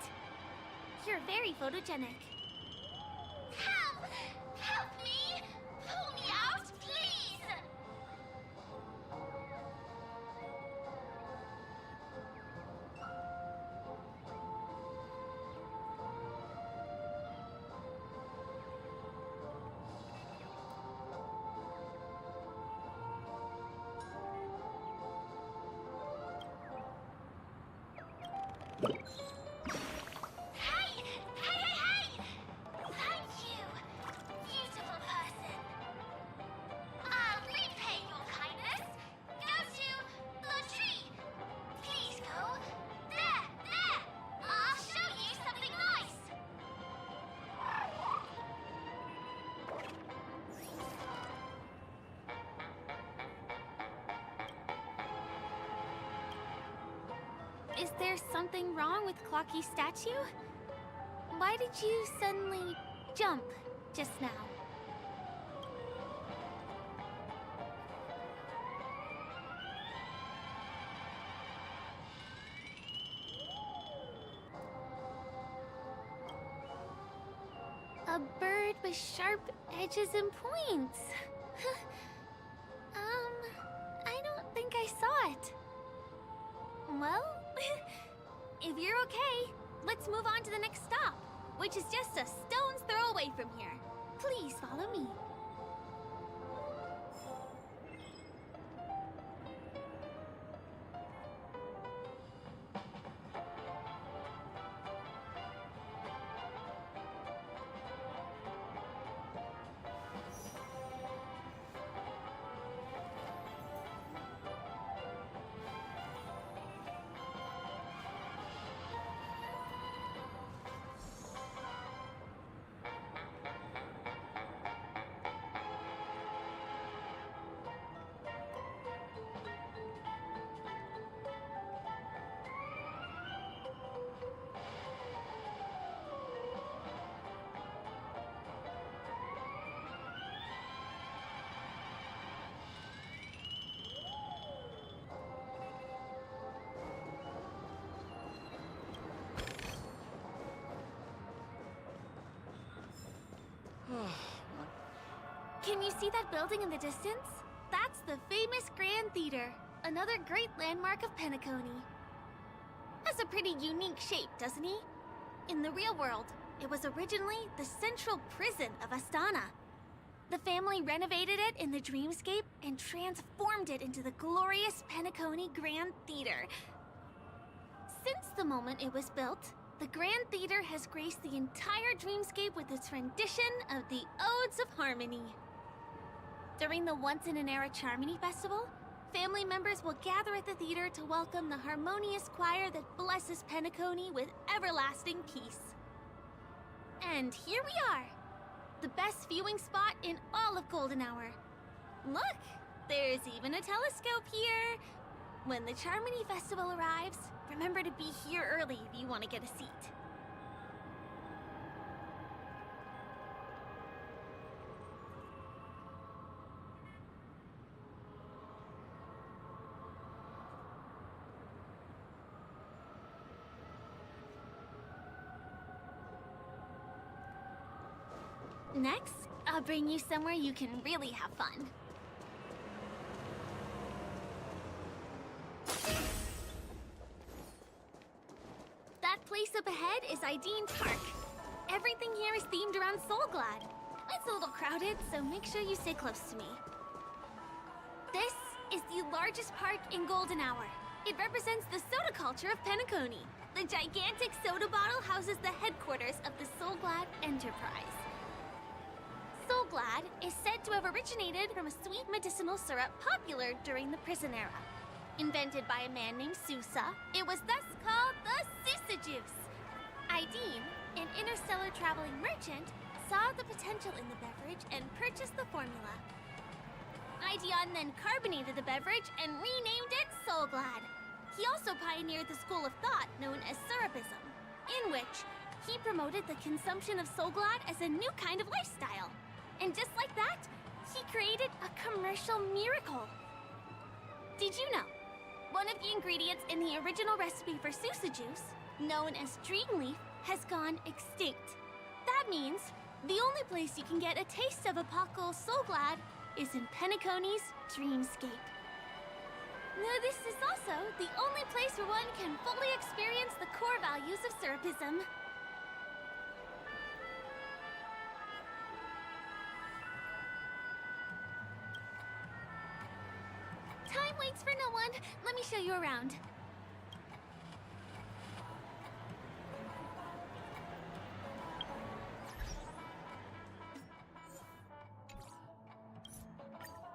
You're very photogenic. Help! Help me! Pull me out, please! Hey! Hey! Thank you, beautiful person. I'll repay your kindness. Go to the tree. Please go. There! I'll show you something nice. Is there something wrong with Clocky's statue? Why did you suddenly jump just now? A bird with sharp edges and points. I don't think I saw it. Well, if you're okay, let's move on to the next stop, which is just a stone's throw away from here. Please follow me. Can you see that building in the distance? That's the famous Grand Theater, another great landmark of PENACONY. Has a pretty unique shape, doesn't he? In the real world, it was originally the central prison of Astana. The family renovated it in the dreamscape and transformed it into the glorious PENACONY Grand Theater. Since the moment it was built, the Grand Theater has graced the entire dreamscape with its rendition of the Odes of Harmony. During the Once-in-an-Era Charmony Festival, family members will gather at the theater to welcome the harmonious choir that blesses PENACONY with everlasting peace. And here we are, the best viewing spot in all of Golden Hour. Look, there's even a telescope here. When the Charmony Festival arrives, remember to be here early if you want to get a seat. Next, I'll bring you somewhere you can really have fun. That place up ahead is Ideen Park. Everything here is themed around Soulglad. It's a little crowded, so make sure you stay close to me. This is the largest park in Golden Hour. It represents the soda culture of PENACONY. The gigantic soda bottle houses the headquarters of the Soulglad Enterprise. Soulglad is said to have originated from a sweet medicinal syrup popular during the prison era. Invented by a man named Sousa, it was thus called the Sousa Juice. Ideen, an interstellar traveling merchant, saw the potential in the beverage and purchased the formula. Ideon then carbonated the beverage and renamed it Soulglad. He also pioneered the school of thought known as Syrupism, in which he promoted the consumption of Soulglad as a new kind of lifestyle. And just like that, he created a commercial miracle. Did you know? one of the ingredients in the original recipe for Susa juice, known as Dreamleaf, has gone extinct. That means the only place you can get a taste of Apocal Soulglad is in PENACONY's Dreamscape. Now, this is also the only place where one can fully experience the core values of Syrupism. Time waits for no one. Let me show you around.